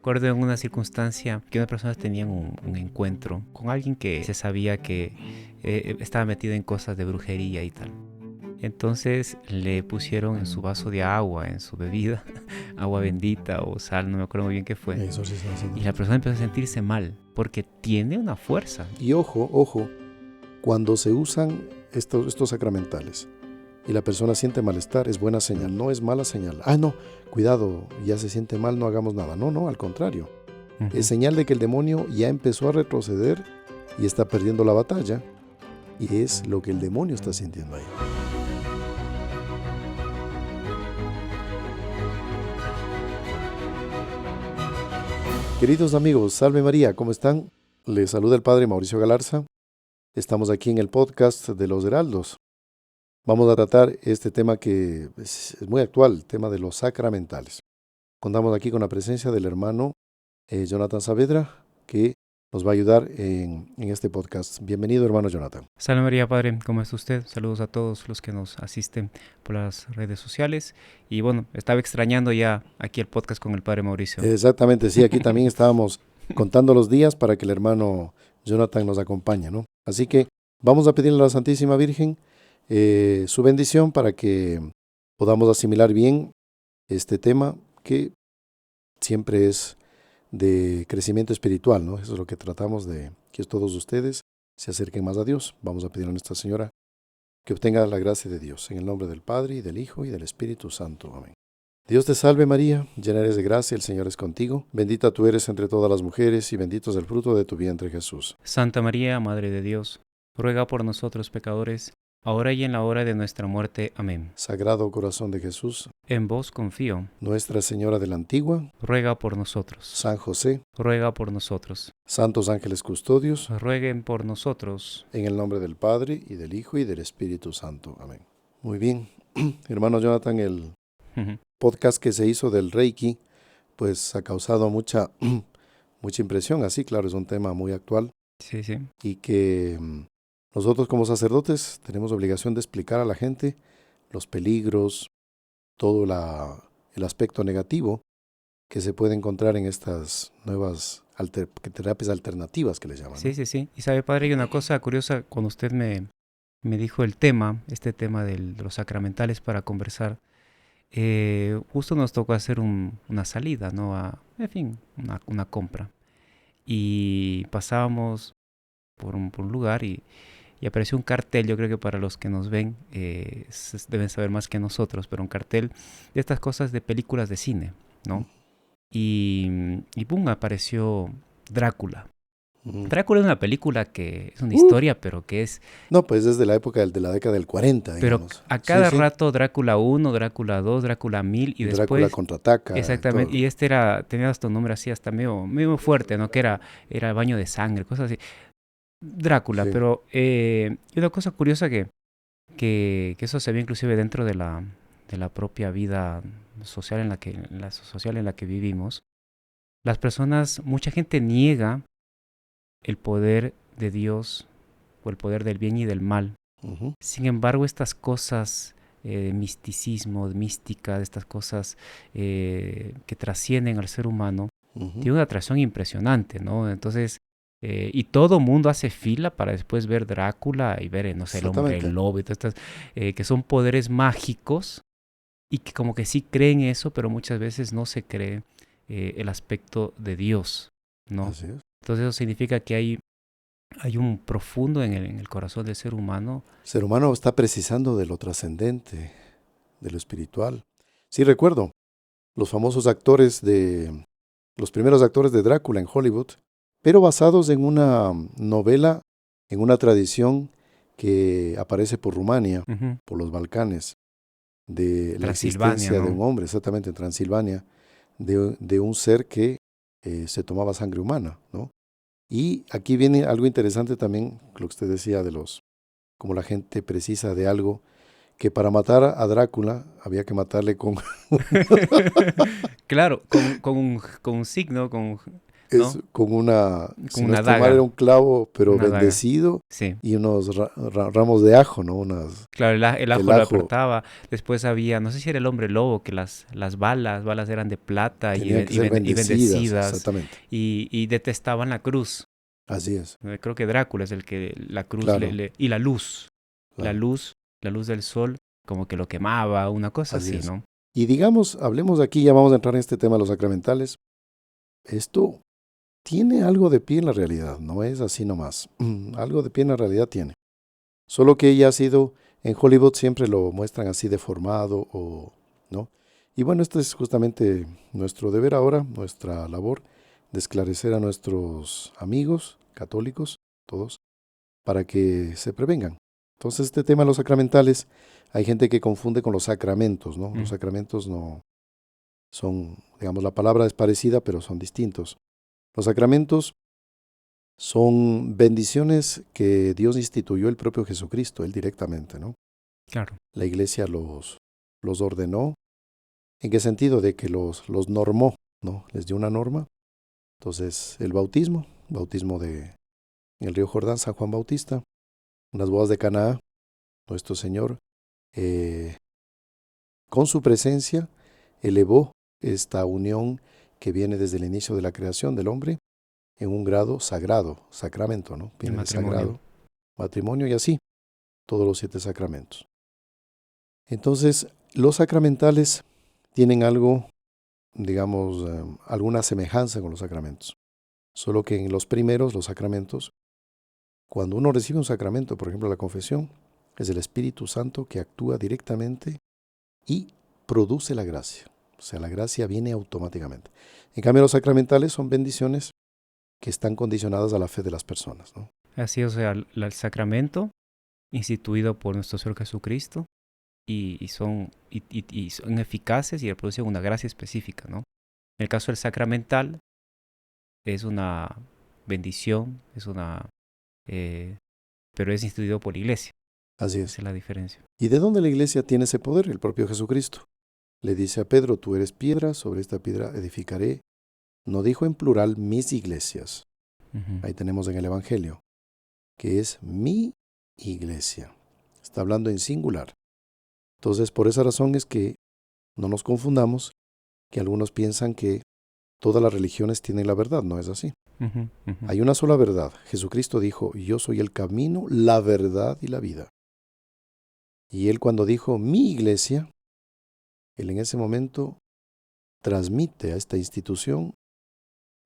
Recuerdo en una circunstancia que unas personas tenían un encuentro con alguien que se sabía que estaba metido en cosas de brujería y tal. Entonces le pusieron en su vaso de agua, en su bebida, agua bendita o sal, no me acuerdo muy bien qué fue. Exorcismo. Y la persona empezó a sentirse mal porque tiene una fuerza. Y ojo, cuando se usan estos sacramentales y la persona siente malestar, es buena señal, no es mala señal. No, cuidado, ya se siente mal, no hagamos nada. No, al contrario. Es señal de que el demonio ya empezó a retroceder y está perdiendo la batalla. Y es lo que el demonio está sintiendo ahí. Queridos amigos, salve María, ¿cómo están? Les saluda el Padre Mauricio Galarza. Estamos aquí en el podcast de los Heraldos. Vamos a tratar este tema que es muy actual, el tema de los sacramentales. Contamos aquí con la presencia del hermano Jonathan Saavedra, que nos va a ayudar en este podcast. Bienvenido, hermano Jonathan. Salve María, Padre, ¿cómo está usted? Saludos a todos los que nos asisten por las redes sociales. Y bueno, estaba extrañando ya aquí el podcast con el Padre Mauricio. Exactamente, sí, aquí también estábamos contando los días para que el hermano Jonathan nos acompañe, ¿no? Así que vamos a pedirle a la Santísima Virgen su bendición para que podamos asimilar bien este tema que siempre es de crecimiento espiritual, ¿no? Eso es lo que tratamos de que todos ustedes se acerquen más a Dios. Vamos a pedir a Nuestra Señora que obtenga la gracia de Dios, en el nombre del Padre, y del Hijo, y del Espíritu Santo. Amén. Dios te salve María, llena eres de gracia, el Señor es contigo. Bendita tú eres entre todas las mujeres, y bendito es el fruto de tu vientre Jesús. Santa María, Madre de Dios, ruega por nosotros pecadores, ahora y en la hora de nuestra muerte. Amén. Sagrado Corazón de Jesús, En vos confío. Nuestra Señora de la Antigua, Ruega por nosotros. San José, Ruega por nosotros. Santos ángeles custodios, Rueguen por nosotros. en el nombre del Padre, y del Hijo, y del Espíritu Santo. Amén. Muy bien, hermano Jonathan, el podcast que se hizo del Reiki, pues ha causado mucha impresión. Así, claro, es un tema muy actual. Sí. Y que nosotros como sacerdotes tenemos obligación de explicar a la gente los peligros, todo el aspecto negativo que se puede encontrar en estas nuevas terapias alternativas que les llaman, ¿no? Sí. Y sabe, Padre, hay una cosa curiosa cuando usted me dijo el tema, este tema de los sacramentales para conversar. Justo nos tocó hacer una salida, ¿no? En fin, una compra. Y pasábamos por un lugar y apareció un cartel. Yo creo que para los que nos ven deben saber más que nosotros, pero un cartel de estas cosas de películas de cine, ¿no? Y ¡pum! Apareció Drácula. Drácula es una película que es una historia, pero que es... No, pues desde la época de la década del 40, digamos. Pero a cada rato Drácula 1, Drácula 2, Drácula 1000 y después... Drácula contraataca. Exactamente, y este tenía hasta un nombre así, hasta medio fuerte, ¿no? Que era baño de sangre, cosas así. Drácula, Sí. pero y una cosa curiosa que eso se ve inclusive dentro de la propia vida social en la que vivimos. Las personas, mucha gente niega el poder de Dios o el poder del bien y del mal. Sin embargo, estas cosas de misticismo, de mística, de estas cosas que trascienden al ser humano, tienen una atracción impresionante, ¿no? Entonces, y todo mundo hace fila para después ver Drácula y ver, no sé, el hombre lobo y todas estas, que son poderes mágicos y que como que sí creen eso, pero muchas veces no se cree el aspecto de Dios, ¿no? Así es. Entonces eso significa que hay un profundo en el corazón del ser humano. El ser humano está precisando de lo trascendente, de lo espiritual. Sí, recuerdo los famosos los primeros actores de Drácula en Hollywood, pero basados en una novela, en una tradición que aparece por Rumania, por los Balcanes, de la existencia, ¿no?, de un hombre, exactamente en Transilvania, de un ser que se tomaba sangre humana, ¿no? Y aquí viene algo interesante también, lo que usted decía como la gente precisa de algo, que para matar a Drácula había que matarle con... Claro, con un signo, es ¿no? con una, si Con no una estoy mal, era daga, un clavo, pero una daga. bendecido Sí. y unos ramos de ajo, ¿no? Claro, el El ajo lo ajo apretaba. Después había, no sé si era el hombre lobo, que las balas eran de plata tenía que ser y bendecidas, bendecidas exactamente. y detestaban la cruz. Así es, Creo que Drácula es el que la cruz claro, y la luz, la claro, luz, la luz del sol, como que lo quemaba, una cosa así así, es. ¿no? Y digamos, hablemos de aquí, ya vamos a entrar en este tema de los sacramentales. Esto tiene algo de pie en la realidad, no es así nomás. Algo de pie en la realidad tiene. Solo que ella ha sido, en Hollywood siempre lo muestran así deformado o no. Y bueno, este es justamente nuestro deber ahora, nuestra labor, de esclarecer a nuestros amigos católicos, todos, para que se prevengan. Entonces, este tema de los sacramentales, hay gente que confunde con los sacramentos, ¿no? Los Mm, sacramentos no son, digamos, la palabra es parecida, pero son distintos. Los sacramentos son bendiciones que Dios instituyó el propio Jesucristo, Él directamente, ¿no? claro. La iglesia los ordenó. ¿En qué sentido? De que los normó, ¿no? Les dio una norma. Entonces, el bautismo en el río Jordán, San Juan Bautista, las bodas de Caná, nuestro Señor, eh, con su presencia, elevó esta unión que viene desde el inicio de la creación del hombre en un grado sagrado, sacramento, ¿no? El Viene de matrimonio. sagrado, matrimonio y así, todos los 7 sacramentos. Entonces, los sacramentales tienen algo, digamos, alguna semejanza con los sacramentos. Solo que en los primeros, los sacramentos, cuando uno recibe un sacramento, por ejemplo la confesión, es el Espíritu Santo que actúa directamente y produce la gracia. O sea, la gracia viene automáticamente. En cambio, los sacramentales son bendiciones que están condicionadas a la fe de las personas, ¿no? Así, o sea, el sacramento instituido por nuestro Señor Jesucristo y son eficaces y producen una gracia específica, ¿no? En el caso del sacramental es una bendición, eh, pero es instituido por la iglesia. Así Esa es. es la diferencia. ¿Y de dónde la iglesia tiene ese poder? El propio Jesucristo. Le dice a Pedro, tú eres piedra, sobre esta piedra edificaré. No dijo en plural mis iglesias. Ujú. Ahí tenemos en el Evangelio, que es mi iglesia. Está hablando en singular. Entonces, por esa razón es que no nos confundamos, que algunos piensan que todas las religiones tienen la verdad. No es así. Ujú, ujú. Hay una sola verdad. Jesucristo dijo, yo soy el camino, la verdad y la vida. Y él cuando dijo mi iglesia, él en ese momento transmite a esta institución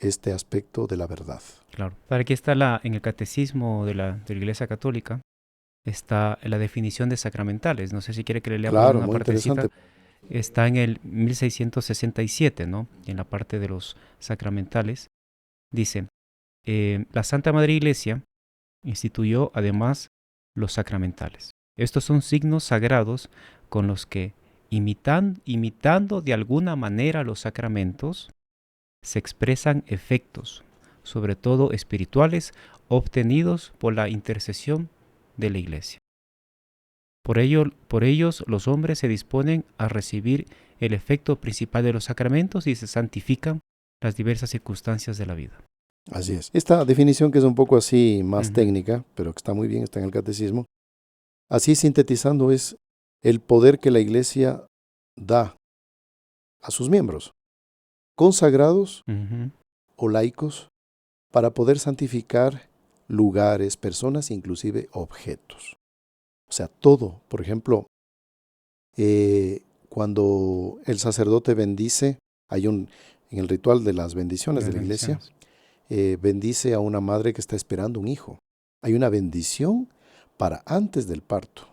este aspecto de la verdad. Claro. Para aquí está en el catecismo de la Iglesia Católica, está la definición de sacramentales. No sé si quiere que le lea por Claro, una muy partecita. interesante. Está en el 1667, ¿no? En la parte de los sacramentales. Dice, la Santa Madre Iglesia instituyó además los sacramentales. Estos son signos sagrados con los que, imitando de alguna manera los sacramentos, se expresan efectos, sobre todo espirituales, obtenidos por la intercesión de la Iglesia. Por ellos los hombres se disponen a recibir el efecto principal de los sacramentos y se santifican las diversas circunstancias de la vida. Así es. Esta definición que es un poco así más Ujú. técnica, pero que está muy bien, está en el catecismo, así sintetizando es el poder que la iglesia da a sus miembros, consagrados Ujú. o laicos, para poder santificar lugares, personas, inclusive objetos. O sea, todo. Por ejemplo, cuando el sacerdote bendice, en el ritual de las bendiciones de Las la iglesia, bendiciones. bendice a una madre que está esperando un hijo. Hay una bendición para antes del parto,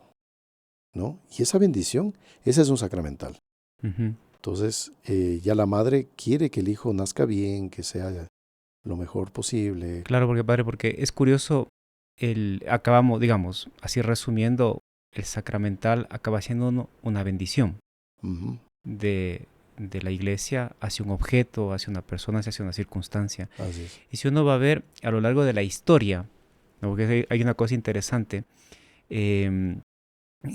¿no? Y esa bendición, ese es un sacramental. Ujú. Entonces, ya la madre quiere que el hijo nazca bien, que sea lo mejor posible. Claro, porque padre, porque es curioso, acabamos, digamos, así resumiendo, el sacramental acaba siendo una bendición Ujú, de la iglesia hacia un objeto, hacia una persona, hacia una circunstancia. así es. Y si uno va a ver a lo largo de la historia, ¿no? Porque hay una cosa interesante, eh,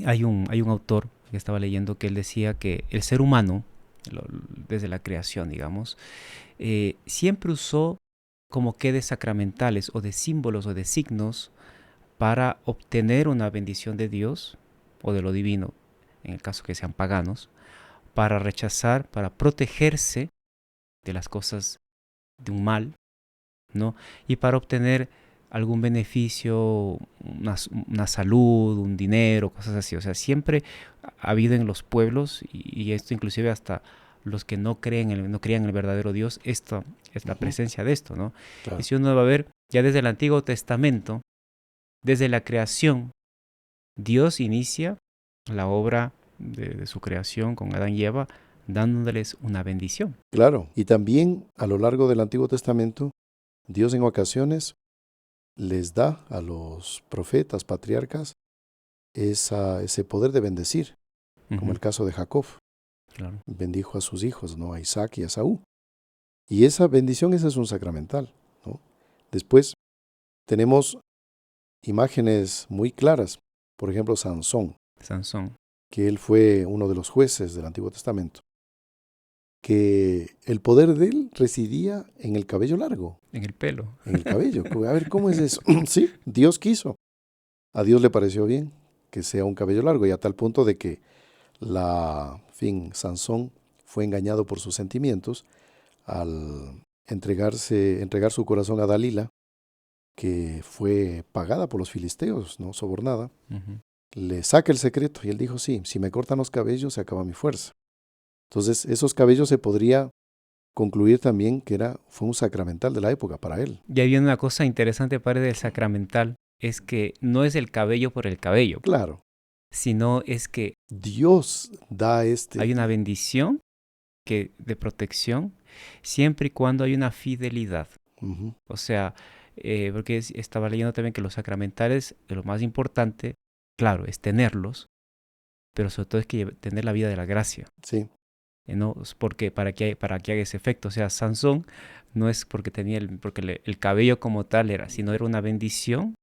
hay un autor que estaba leyendo que él decía que el ser humano, desde la creación, digamos, siempre usó como que de sacramentales o de símbolos o de signos para obtener una bendición de Dios o de lo divino, en el caso que sean paganos, para rechazar, para protegerse de las cosas de un mal, ¿no? Y para obtener algún beneficio, una salud, un dinero, cosas así. O sea, siempre ha habido en los pueblos, y esto inclusive hasta los que no creían en el verdadero Dios, esto es la Ujú. presencia de esto, ¿no? Y Claro. si uno va a ver, ya desde el Antiguo Testamento, desde la creación, Dios inicia la obra de su creación con Adán y Eva, dándoles una bendición. Claro. Y también a lo largo del Antiguo Testamento, Dios en ocasiones les da a los profetas, patriarcas, ese poder de bendecir, como Ujú, el caso de Jacob. claro. Bendijo a sus hijos, ¿no? A Isaac y a Esaú. Y esa bendición, ese es un sacramental, ¿no? Después tenemos imágenes muy claras. Por ejemplo, Sansón, Sansón. que él fue uno de los jueces del Antiguo Testamento, que el poder de él residía en el cabello largo, En el pelo. en el cabello. A ver, ¿cómo es eso? Sí, Dios quiso. A Dios le pareció bien que sea un cabello largo y a tal punto de que Sansón fue engañado por sus sentimientos al entregar su corazón a Dalila, que fue pagada por los filisteos, ¿no? Sobornada. Ujú. Le saca el secreto y él dijo, sí, si me cortan los cabellos se acaba mi fuerza. Entonces, esos cabellos se podría concluir también que fue un sacramental de la época para él. Y hay una cosa interesante, padre, del sacramental, es que no es el cabello por el cabello, Claro, sino es que Dios da hay una bendición de protección siempre y cuando hay una fidelidad. Ujú. O sea, porque estaba leyendo también que los sacramentales, lo más importante, claro, es tenerlos, pero sobre todo es que tener la vida de la gracia. Sí, ¿No? Porque para que haga ese efecto. O sea, Sansón no es porque tenía el cabello como tal era, sino era una bendición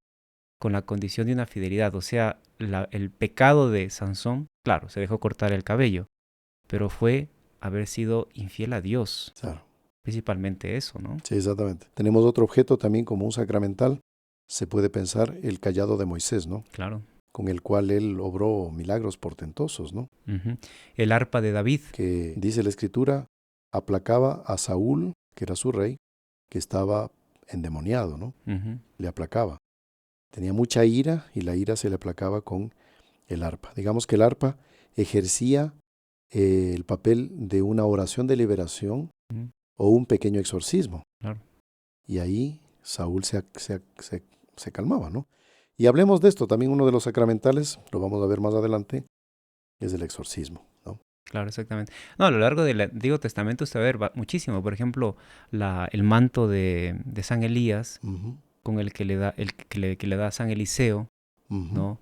con la condición de una fidelidad. O sea, el pecado de Sansón, claro, se dejó cortar el cabello, pero fue haber sido infiel a Dios. claro. Principalmente eso, ¿no? Sí, exactamente. Tenemos otro objeto también como un sacramental. Se puede pensar el cayado de Moisés, ¿no? Claro. Con el cual él obró milagros portentosos, ¿no? Ujú. El arpa de David. Que dice la Escritura, aplacaba a Saúl, que era su rey, que estaba endemoniado, ¿no? Ujú. Le aplacaba. Tenía mucha ira y la ira se le aplacaba con el arpa. Digamos que el arpa ejercía el papel de una oración de liberación Ujú. o un pequeño exorcismo. Claro. Y ahí Saúl se calmaba, ¿no? Y hablemos de esto, también uno de los sacramentales, lo vamos a ver más adelante, es el exorcismo, ¿no? Claro, exactamente. No, a lo largo del Antiguo Testamento usted va a ver muchísimo. Por ejemplo, el manto de San Elías, Ujú, con el que le da, que le da San Eliseo, ujú. ¿no?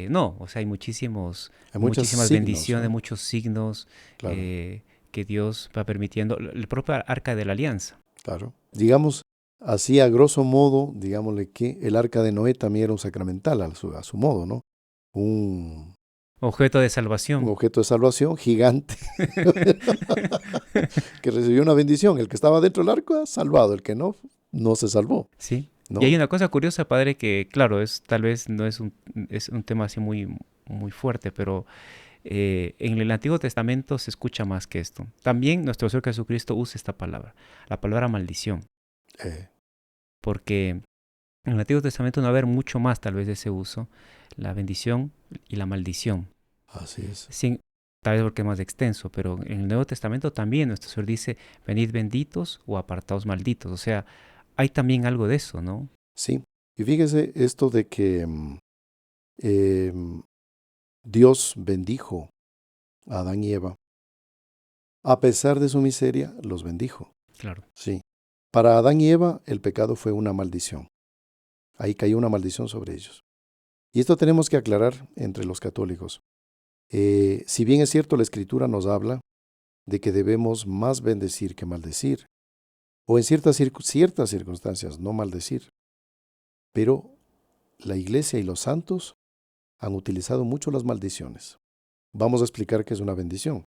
No, o sea, hay Hay muchos muchísimas signos, bendiciones, ¿no? muchos signos Claro, que Dios va permitiendo. El propio Arca de la Alianza. claro. Digamos, así a grosso modo, digámosle que el arca de Noé también era un sacramental a su modo, ¿no? Un, Objeto de un salvación. objeto de salvación gigante que recibió una bendición. El que estaba dentro del arca, salvado. El que no, no se salvó, Sí. Y hay ¿no? una cosa curiosa, padre, que claro, tal vez no es un tema así muy, muy fuerte, pero en el Antiguo Testamento se escucha más que esto. También nuestro Señor Jesucristo usa esta palabra, la palabra maldición, Eh, porque en el Antiguo Testamento no va a haber mucho más tal vez de ese uso, la bendición y la maldición. así es. Sin, tal vez porque es más extenso, pero en el Nuevo Testamento también nuestro Señor dice, venid benditos o apartaos malditos. O sea, hay también algo de eso, ¿no? Sí. Y fíjese esto de que em, Dios bendijo a Adán y Eva. A pesar de su miseria, los bendijo. Claro. Sí. Para Adán y Eva, el pecado fue una maldición. Ahí cayó una maldición sobre ellos. Y esto tenemos que aclarar entre los católicos. Si bien es cierto, la Escritura nos habla de que debemos más bendecir que maldecir, o en ciertas circunstancias no maldecir, pero la Iglesia y los santos han utilizado mucho las maldiciones. Vamos a explicar qué es una bendición.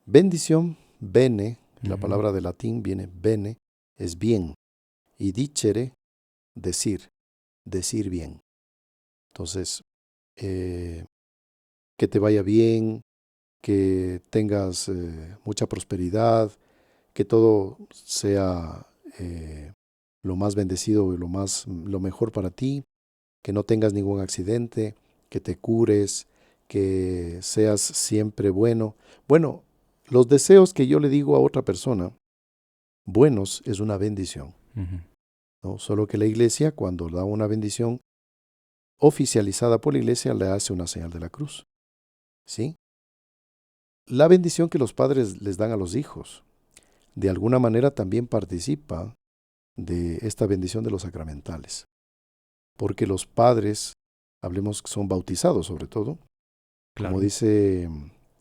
Bendición, bene, la Ujú. palabra de latín viene bene, es bien. Y dicere, decir bien. Entonces, que te vaya bien, que tengas mucha prosperidad, que todo sea lo más bendecido y lo mejor para ti, que no tengas ningún accidente, que te cures, que seas siempre bueno. Bueno, los deseos que yo le digo a otra persona, buenos, es una bendición, Ujú. ¿no? Solo que la iglesia, cuando da una bendición oficializada por la iglesia, le hace una señal de la cruz, ¿sí? La bendición que los padres les dan a los hijos, de alguna manera también participa de esta bendición de los sacramentales, porque los padres, hablemos que son bautizados sobre todo, como Claro, dice,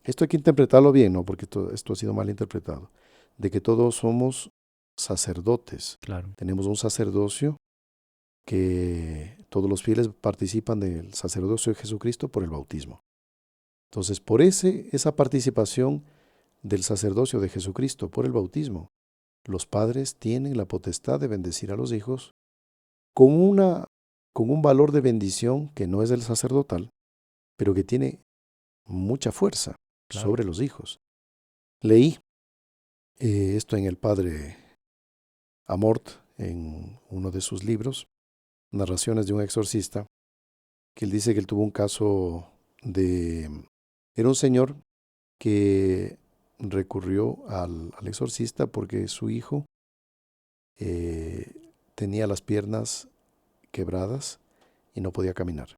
esto hay que interpretarlo bien, ¿no? Porque esto ha sido mal interpretado, de que todos somos sacerdotes, claro. tenemos un sacerdocio que todos los fieles participan del sacerdocio de Jesucristo por el bautismo. Entonces, por esa participación del sacerdocio de Jesucristo por el bautismo, los padres tienen la potestad de bendecir a los hijos con, con un valor de bendición que no es del sacerdotal, pero que tiene mucha fuerza Claro. sobre los hijos. Leí esto en el padre Amort, en uno de sus libros, Narraciones de un exorcista, que él dice que él tuvo un caso de... Era un señor que recurrió al exorcista porque su hijo tenía las piernas quebradas y no podía caminar.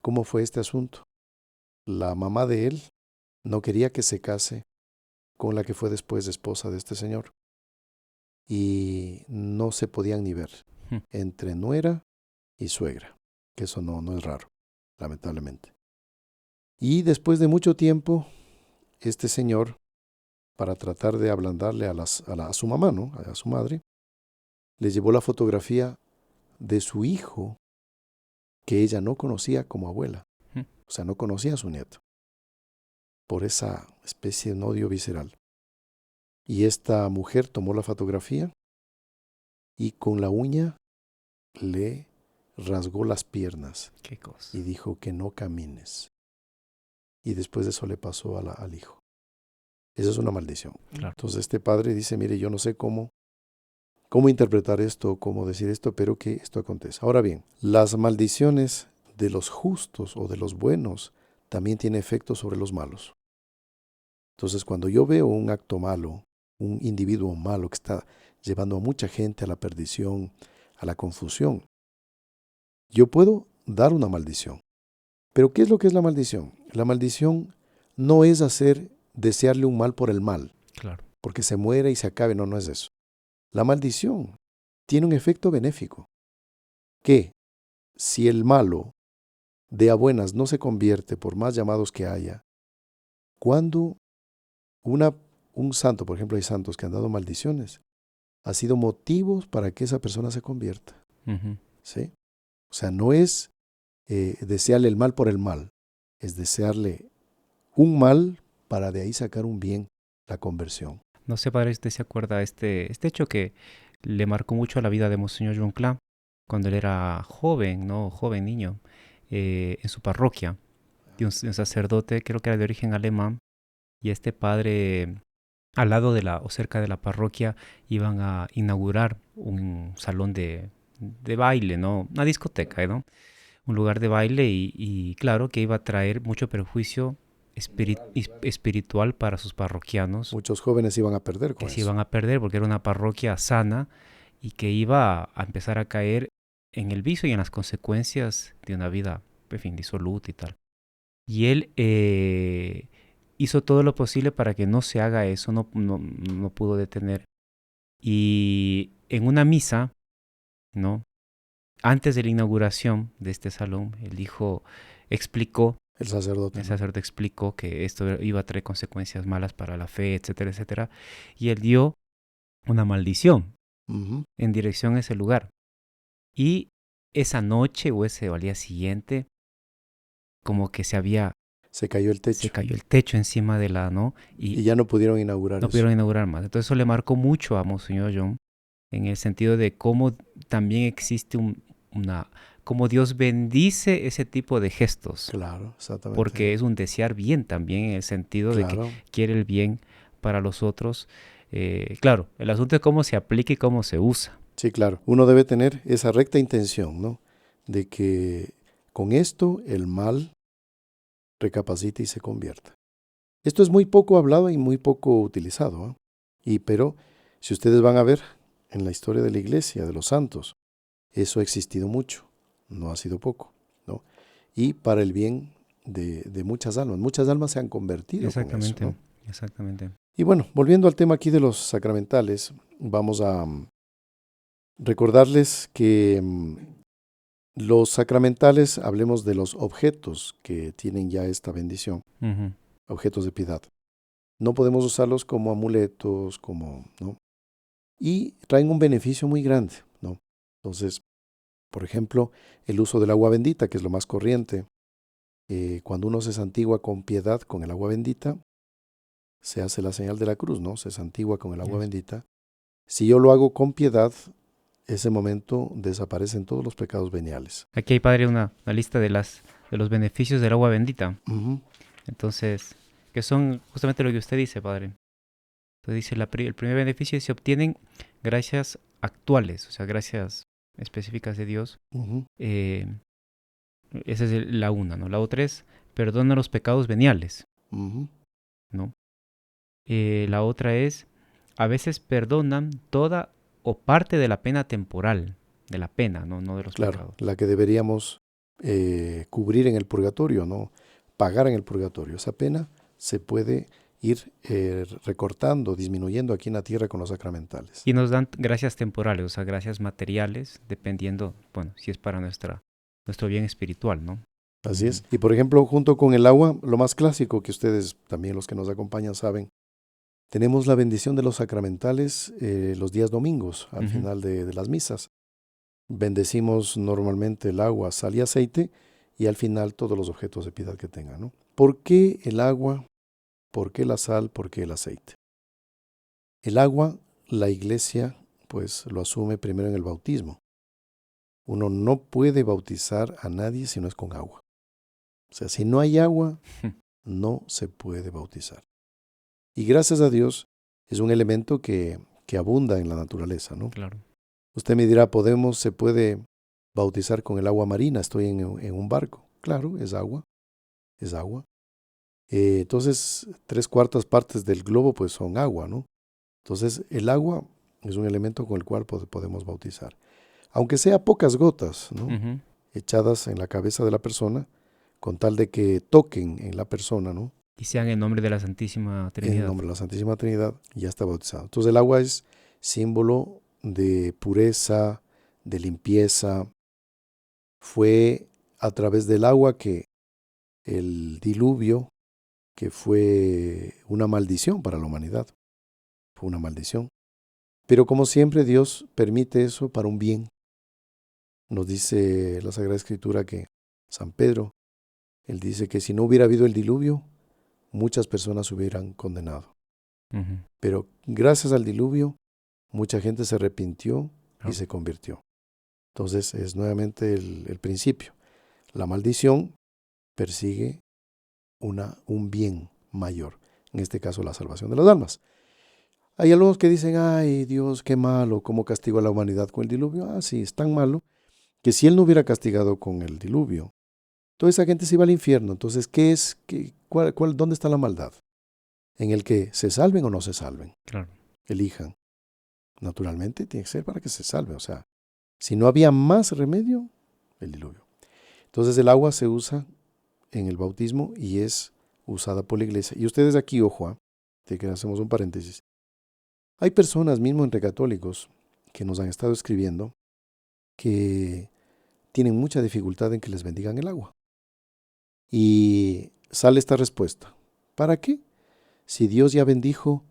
¿Cómo fue este asunto? La mamá de él no quería que se case con la que fue después esposa de este señor y no se podían ni ver Mm. entre nuera y suegra, que eso no es raro, lamentablemente. Y después de mucho tiempo, este señor, para tratar de ablandarle a su mamá, ¿no? A su madre, le llevó la fotografía de su hijo que ella no conocía como abuela, Mm. o sea, no conocía a su nieto, por esa especie de odio visceral. Y esta mujer tomó la fotografía y con la uña le rasgó las piernas Qué cosa. y dijo que no camines. Y después de eso le pasó al hijo. Esa es una maldición. Claro. Entonces este padre dice, mire, yo no sé cómo interpretar esto, cómo decir esto, pero que esto acontece. Ahora bien, las maldiciones de los justos o de los buenos también tienen efecto sobre los malos. Entonces cuando yo veo un acto malo, un individuo malo que está llevando a mucha gente a la perdición, a la confusión, yo puedo dar una maldición. Pero ¿qué es lo que es la maldición? La maldición no es desearle un mal por el mal, Claro. porque se muere y se acabe, no es eso. La maldición tiene un efecto benéfico, que si el malo de a buenas no se convierte por más llamados que haya, cuando un santo, por ejemplo hay santos que han dado maldiciones, ha sido motivos para que esa persona se convierta, Ujú. ¿sí? O sea, no es desearle el mal por el mal, es desearle un mal para de ahí sacar un bien, la conversión. No sé, padre, si usted se acuerda este hecho que le marcó mucho la vida de Monseñor John Clam cuando él era joven, ¿no? Joven niño, en su parroquia, de un sacerdote, creo que era de origen alemán, y este padre, al lado o cerca de la parroquia, iban a inaugurar un salón de baile, ¿no? Una discoteca, ¿no? Un lugar de baile y claro que iba a traer mucho perjuicio espiritual para sus parroquianos Muchos jóvenes iban a perder que con se eso. iban a perder porque era una parroquia sana y que iba a empezar a caer en el vicio y en las consecuencias de una vida, en fin, disoluta y tal. Y él hizo todo lo posible para que no se haga eso, no pudo detener. Y en una misa, ¿no? Antes de la inauguración de este salón, explicó, El sacerdote, el ¿no? sacerdote explicó que esto iba a traer consecuencias malas para la fe, etcétera, etcétera. Y él dio una maldición Ujú. en dirección a ese lugar. Y esa noche o al día siguiente, como que Se cayó el se techo cayó el techo encima ¿no? y Y ya no pudieron inaugurar no eso. pudieron inaugurar más. Entonces eso le marcó mucho a Monseñor John en el sentido de cómo también existe cómo Dios bendice ese tipo de gestos, Claro, exactamente. porque es un desear bien también en el sentido de que Claro, quiere el bien para los otros. Claro, el asunto es cómo se aplica y cómo se usa. sí, claro. Uno debe tener esa recta intención, ¿no? De que con esto el mal recapacite y se convierta. Esto es muy poco hablado y muy poco utilizado, ¿eh? Pero si ustedes van a ver en la historia de la iglesia, de los santos, eso ha existido mucho, no ha sido poco, ¿no? Y para el bien de muchas almas se han convertido con eso, Exactamente, ¿no? exactamente. Y bueno, volviendo al tema aquí de los sacramentales, vamos a recordarles que los sacramentales, hablemos de los objetos que tienen ya esta bendición, Ujú. objetos de piedad. No podemos usarlos como amuletos, ¿no? Y traen un beneficio muy grande, ¿no? Entonces, por ejemplo, el uso del agua bendita, que es lo más corriente. Cuando uno se santigua con piedad con el agua bendita, se hace la señal de la cruz, ¿no? Se santigua con el agua Yes. bendita. Si yo lo hago con piedad, ese momento desaparecen todos los pecados veniales. Aquí hay, padre, una lista de los beneficios del agua bendita. Ujú, Entonces, que son justamente lo que usted dice, padre. Entonces dice, el primer beneficio es se obtienen gracias actuales, o sea, gracias específicas de Dios. ujú, Eh, Esa es la una, ¿no? La otra es perdona los pecados veniales, ujú, ¿no? La otra es a veces perdonan toda o parte de la pena temporal, de la pena, ¿no? No de los claro, pecados. la que deberíamos cubrir en el purgatorio, ¿no? Pagar en el purgatorio. Esa pena se puede ir recortando, disminuyendo aquí en la tierra con los sacramentales. Y nos dan gracias temporales, o sea, gracias materiales, dependiendo, bueno, si es para nuestro bien espiritual, ¿no? Así Ujú. es. Y por ejemplo, junto con el agua, lo más clásico que ustedes, también los que nos acompañan, saben, tenemos la bendición de los sacramentales los días domingos, al Ujú. final de las misas. Bendecimos normalmente el agua, sal y aceite, y al final todos los objetos de piedad que tengan, ¿no? ¿Por qué el agua? ¿Por qué la sal? ¿Por qué el aceite? El agua, la iglesia, pues lo asume primero en el bautismo. Uno no puede bautizar a nadie si no es con agua. O sea, si no hay agua, no se puede bautizar. Y gracias a Dios es un elemento que abunda en la naturaleza, ¿no? Claro. Usted me dirá, se puede bautizar con el agua marina, estoy en un barco. Claro, es agua, es agua. Entonces, 3/4 partes del globo pues son agua, ¿no? Entonces, el agua es un elemento con el cual podemos bautizar. Aunque sea pocas gotas, ¿no? Ujú. Echadas en la cabeza de la persona, con tal de que toquen en la persona, ¿no? Y sean en nombre de la Santísima En Trinidad. nombre de la Santísima Trinidad, ya está bautizado. Entonces el agua es símbolo de pureza, de limpieza. Fue a través del agua que el diluvio, que fue una maldición para la humanidad, fue una maldición. Pero como siempre Dios permite eso para un bien. Nos dice la Sagrada Escritura que San Pedro, él dice que si no hubiera habido el diluvio, muchas personas hubieran condenado. Ujú. Pero gracias al diluvio, mucha gente se arrepintió y Claro. se convirtió. Entonces es nuevamente el principio. La maldición persigue un bien mayor, en este caso la salvación de las almas. Hay algunos que dicen, ay Dios, qué malo, cómo castigó a la humanidad con el diluvio. Ah, sí, es tan malo que si Él no hubiera castigado con el diluvio, toda esa gente se iba al infierno. Entonces, ¿dónde está la maldad? ¿En el que se salven o no se salven? Claro. Elijan. Naturalmente tiene que ser para que se salve. O sea, si no había más remedio, el diluvio. Entonces el agua se usa en el bautismo y es usada por la iglesia. Y ustedes aquí, ojo, de que hacemos un paréntesis. Hay personas mismo entre católicos que nos han estado escribiendo que tienen mucha dificultad en que les bendigan el agua. Y sale esta respuesta. ¿Para qué? Si Dios ya bendijo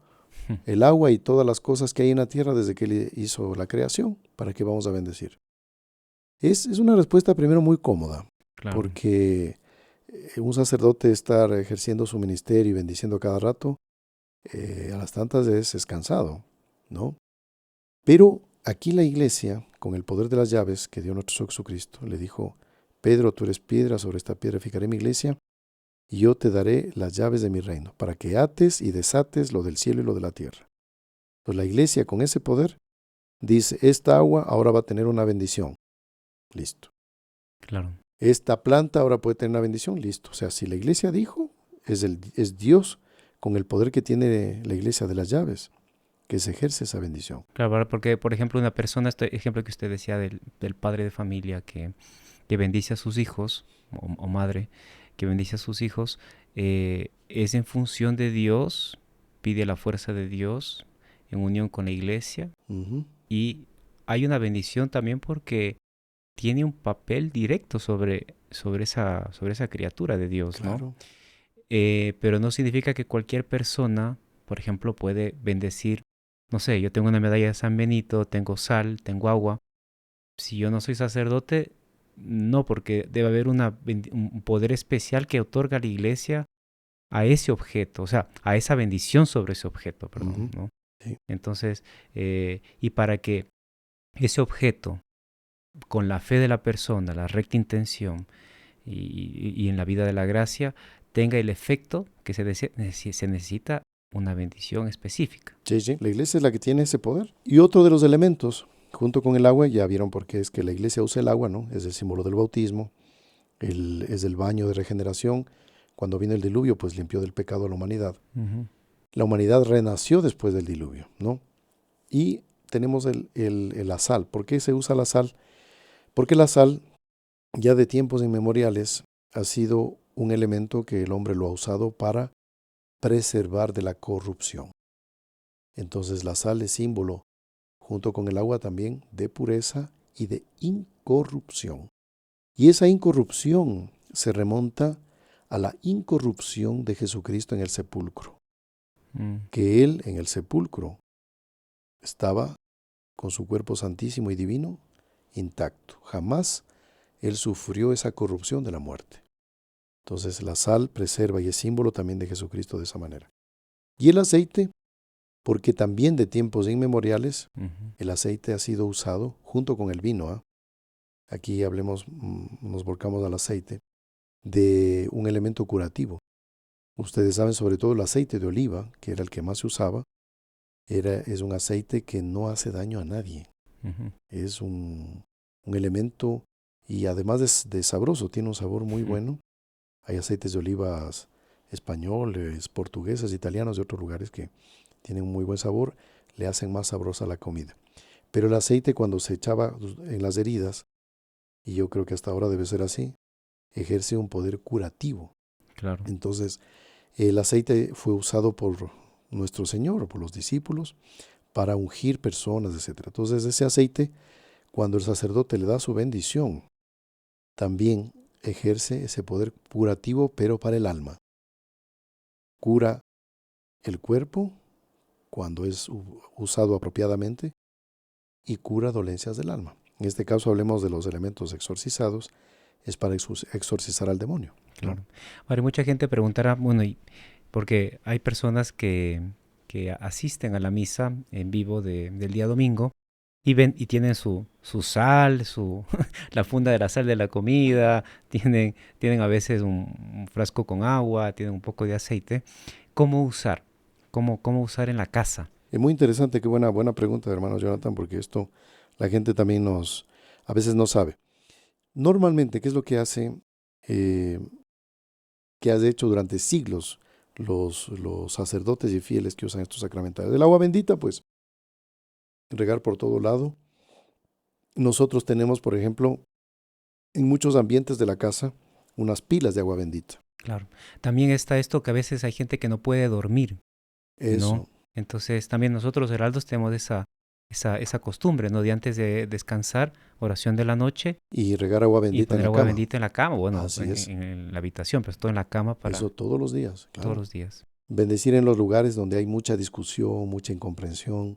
el agua y todas las cosas que hay en la tierra desde que Él hizo la creación, ¿para qué vamos a bendecir? Es una respuesta primero muy cómoda, Claro. porque un sacerdote estar ejerciendo su ministerio y bendiciendo cada rato, a las tantas es cansado, ¿no? Pero Aquí la iglesia, con el poder de las llaves que dio nuestro Señor Jesucristo, le dijo, Pedro, tú eres piedra, sobre esta piedra fijaré mi iglesia, y yo te daré las llaves de mi reino, para que ates y desates lo del cielo y lo de la tierra. Pues la iglesia con ese poder dice, esta agua ahora va a tener una bendición. Listo. Claro. Esta planta ahora puede tener una bendición. Listo. O sea, si la iglesia dijo, es Dios con el poder que tiene la iglesia de las llaves, que se ejerce esa bendición. Claro, ¿verdad? Porque, por ejemplo, una persona, este ejemplo que usted decía del padre de familia que bendice a sus hijos, o madre, que bendice a sus hijos, es en función de Dios, pide la fuerza de Dios en unión con la iglesia, Ujú, y hay una bendición también porque tiene un papel directo sobre esa criatura de Dios, ¿no? claro. Pero no significa que cualquier persona, por ejemplo, puede bendecir, no sé, yo tengo una medalla de San Benito, tengo sal, tengo agua. Si yo no soy sacerdote, no, porque debe haber un poder especial que otorga la iglesia a ese objeto, o sea, a esa bendición sobre ese objeto, perdón, Ujú, ¿no? sí. Entonces, y para que ese objeto, con la fe de la persona, la recta intención y en la vida de la gracia, tenga el efecto que se necesita una bendición específica. Sí, sí, la iglesia es la que tiene ese poder. Y otro de los elementos, junto con el agua, ya vieron por qué es que la iglesia usa el agua, ¿no? Es el símbolo del bautismo, es el baño de regeneración. Cuando vino el diluvio, pues limpió del pecado a la humanidad. Ujú. La humanidad renació después del diluvio, ¿no? Y tenemos la sal. ¿Por qué se usa la sal? Porque la sal, ya de tiempos inmemoriales, ha sido un elemento que el hombre lo ha usado para preservar de la corrupción. Entonces la sal es símbolo, junto con el agua también, de pureza y de incorrupción. Y esa incorrupción se remonta a la incorrupción de Jesucristo en el sepulcro, Mm, que Él en el sepulcro estaba con su cuerpo santísimo y divino intacto. Jamás Él sufrió esa corrupción de la muerte. Entonces la sal preserva y es símbolo también de Jesucristo de esa manera. Y el aceite, porque también de tiempos inmemoriales ujú. el aceite ha sido usado junto con el vino. Aquí hablemos, nos volcamos al aceite, de un elemento curativo. Ustedes saben sobre todo el aceite de oliva, que era el que más se usaba, es un aceite que no hace daño a nadie. Ujú. Es un elemento y además de sabroso, tiene un sabor muy Mm. bueno. Hay aceites de olivas españoles, portugueses, italianos de otros lugares que tienen un muy buen sabor, le hacen más sabrosa la comida. Pero el aceite cuando se echaba en las heridas, y yo creo que hasta ahora debe ser así, ejerce un poder curativo. Claro. Entonces, el aceite fue usado por nuestro Señor, por los discípulos, para ungir personas, etc. Entonces, ese aceite, cuando el sacerdote le da su bendición, también ejerce ese poder curativo, pero para el alma. Cura el cuerpo cuando es usado apropiadamente y cura dolencias del alma. En este caso hablemos de los elementos exorcizados, es para exorcizar al demonio, ¿no? Claro. Ahora, mucha gente preguntará, bueno, porque hay personas que asisten a la misa en vivo del día domingo y ven y tienen su sal, la funda de la sal de la comida, tienen a veces un frasco con agua, tienen un poco de aceite. ¿Cómo usar? ¿Cómo usar en la casa? Es muy interesante, qué buena pregunta, hermano Jonathan, porque esto la gente también a veces no sabe. Normalmente, ¿qué es lo que hace, eh, que has hecho durante siglos los sacerdotes y fieles que usan estos sacramentales? El agua bendita, pues, regar por todo lado. Nosotros tenemos, por ejemplo, en muchos ambientes de la casa, unas pilas de agua bendita. Claro. También está esto que a veces hay gente que no puede dormir, ¿no? Eso. Entonces también nosotros, heraldos, tenemos esa costumbre, ¿no? De antes de descansar, oración de la noche Y regar agua y bendita en poner la agua cama. bendita en la cama, bueno, Así es. en la habitación, pero todo en la cama Eso para todos los días, todos claro. los días. Bendecir en los lugares donde hay mucha discusión, mucha incomprensión,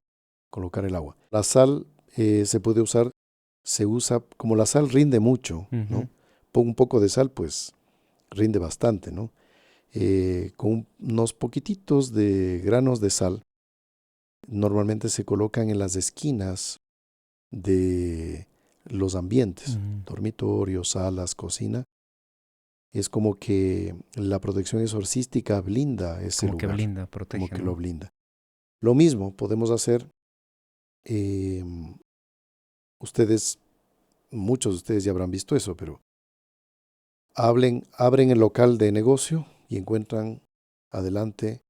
colocar el agua. La sal se puede usar, se usa, como la sal rinde mucho, Ujú. ¿no? Pon un poco de sal, pues rinde bastante, ¿no? Con unos poquititos de granos de sal, normalmente se colocan en las esquinas de los ambientes, Ujú. dormitorios, salas, cocina. Es como que la protección exorcística blinda ese Como que lugar, blinda, como protege, que lo ¿no? blinda. Lo mismo podemos hacer, eh, ustedes, muchos de ustedes ya habrán visto eso, pero abren el local de negocio y encuentran adelante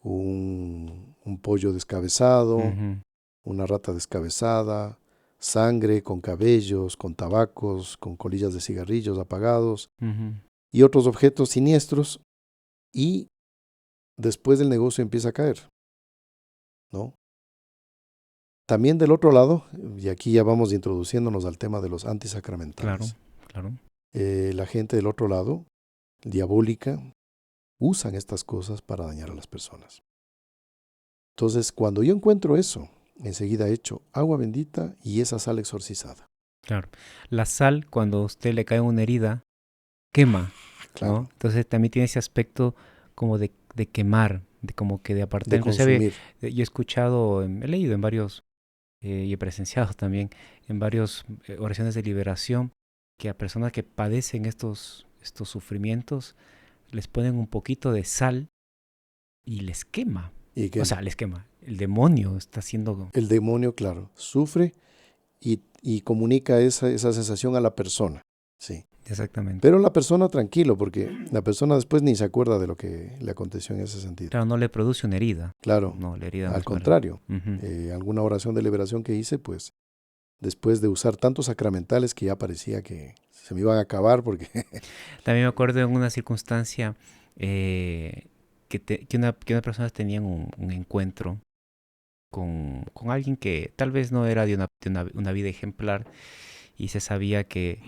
un pollo descabezado, Ujú, una rata descabezada, sangre con cabellos, con tabacos, con colillas de cigarrillos apagados ujú. y otros objetos siniestros, y después del negocio empieza a caer, ¿no? También del otro lado, y aquí ya vamos introduciéndonos al tema de los Claro, antisacramentales, claro. la gente del otro lado, diabólica, usan estas cosas para dañar a las personas. Entonces, cuando yo encuentro eso, enseguida echo agua bendita y esa sal exorcizada. Claro. La sal, cuando a usted le cae una herida, quema, Claro, ¿no? Entonces también tiene ese aspecto como de quemar, de como que de apartar. de Inclusive consumir. yo he escuchado, he leído en varios, y he presenciado también en varias oraciones de liberación, que a personas que padecen estos sufrimientos les ponen un poquito de sal y les quema. Y O quema. sea, les quema. El demonio está haciendo... El demonio, claro, sufre y comunica esa sensación a la persona. Sí. Exactamente. Pero la persona tranquilo, porque la persona después ni se acuerda de lo que le aconteció en ese sentido. Claro, no le produce una herida. Claro, No, la herida no al es para... contrario, Ujú. alguna oración de liberación que hice, pues después de usar tantos sacramentales que ya parecía que se me iban a acabar porque También me acuerdo en una circunstancia que una persona tenía un encuentro con alguien que tal vez no era una vida ejemplar y se sabía que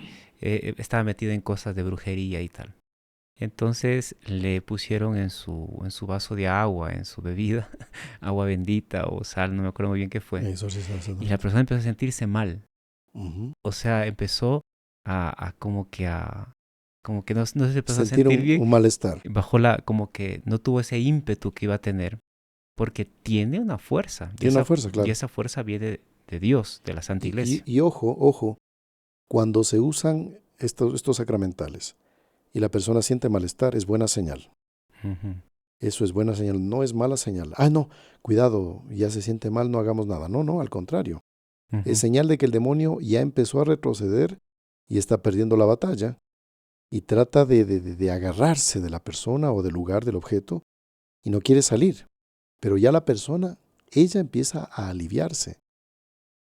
estaba metido en cosas de brujería y tal. Entonces le pusieron en su vaso de agua, en su bebida, agua bendita o sal, no me acuerdo muy bien qué fue. eso sí está Y la haciendo. persona empezó a sentirse mal. Ujú. O sea, empezó como que no se empezó a Sentir sentir bien. un malestar. Como que no tuvo ese ímpetu que iba a tener, porque tiene una fuerza, Tiene una fuerza, y claro. esa fuerza viene de Dios, de la Santa Iglesia. Y ojo, ojo, cuando se usan estos sacramentales y la persona siente malestar, es buena señal. Ujú, Eso es buena señal, no es mala señal. Ah, no, cuidado, ya se siente mal, no hagamos nada. No, no, al contrario. Es ujú. señal de que el demonio ya empezó a retroceder y está perdiendo la batalla y trata de agarrarse de la persona o del lugar, del objeto, y no quiere salir. Pero ya la persona, ella empieza a aliviarse.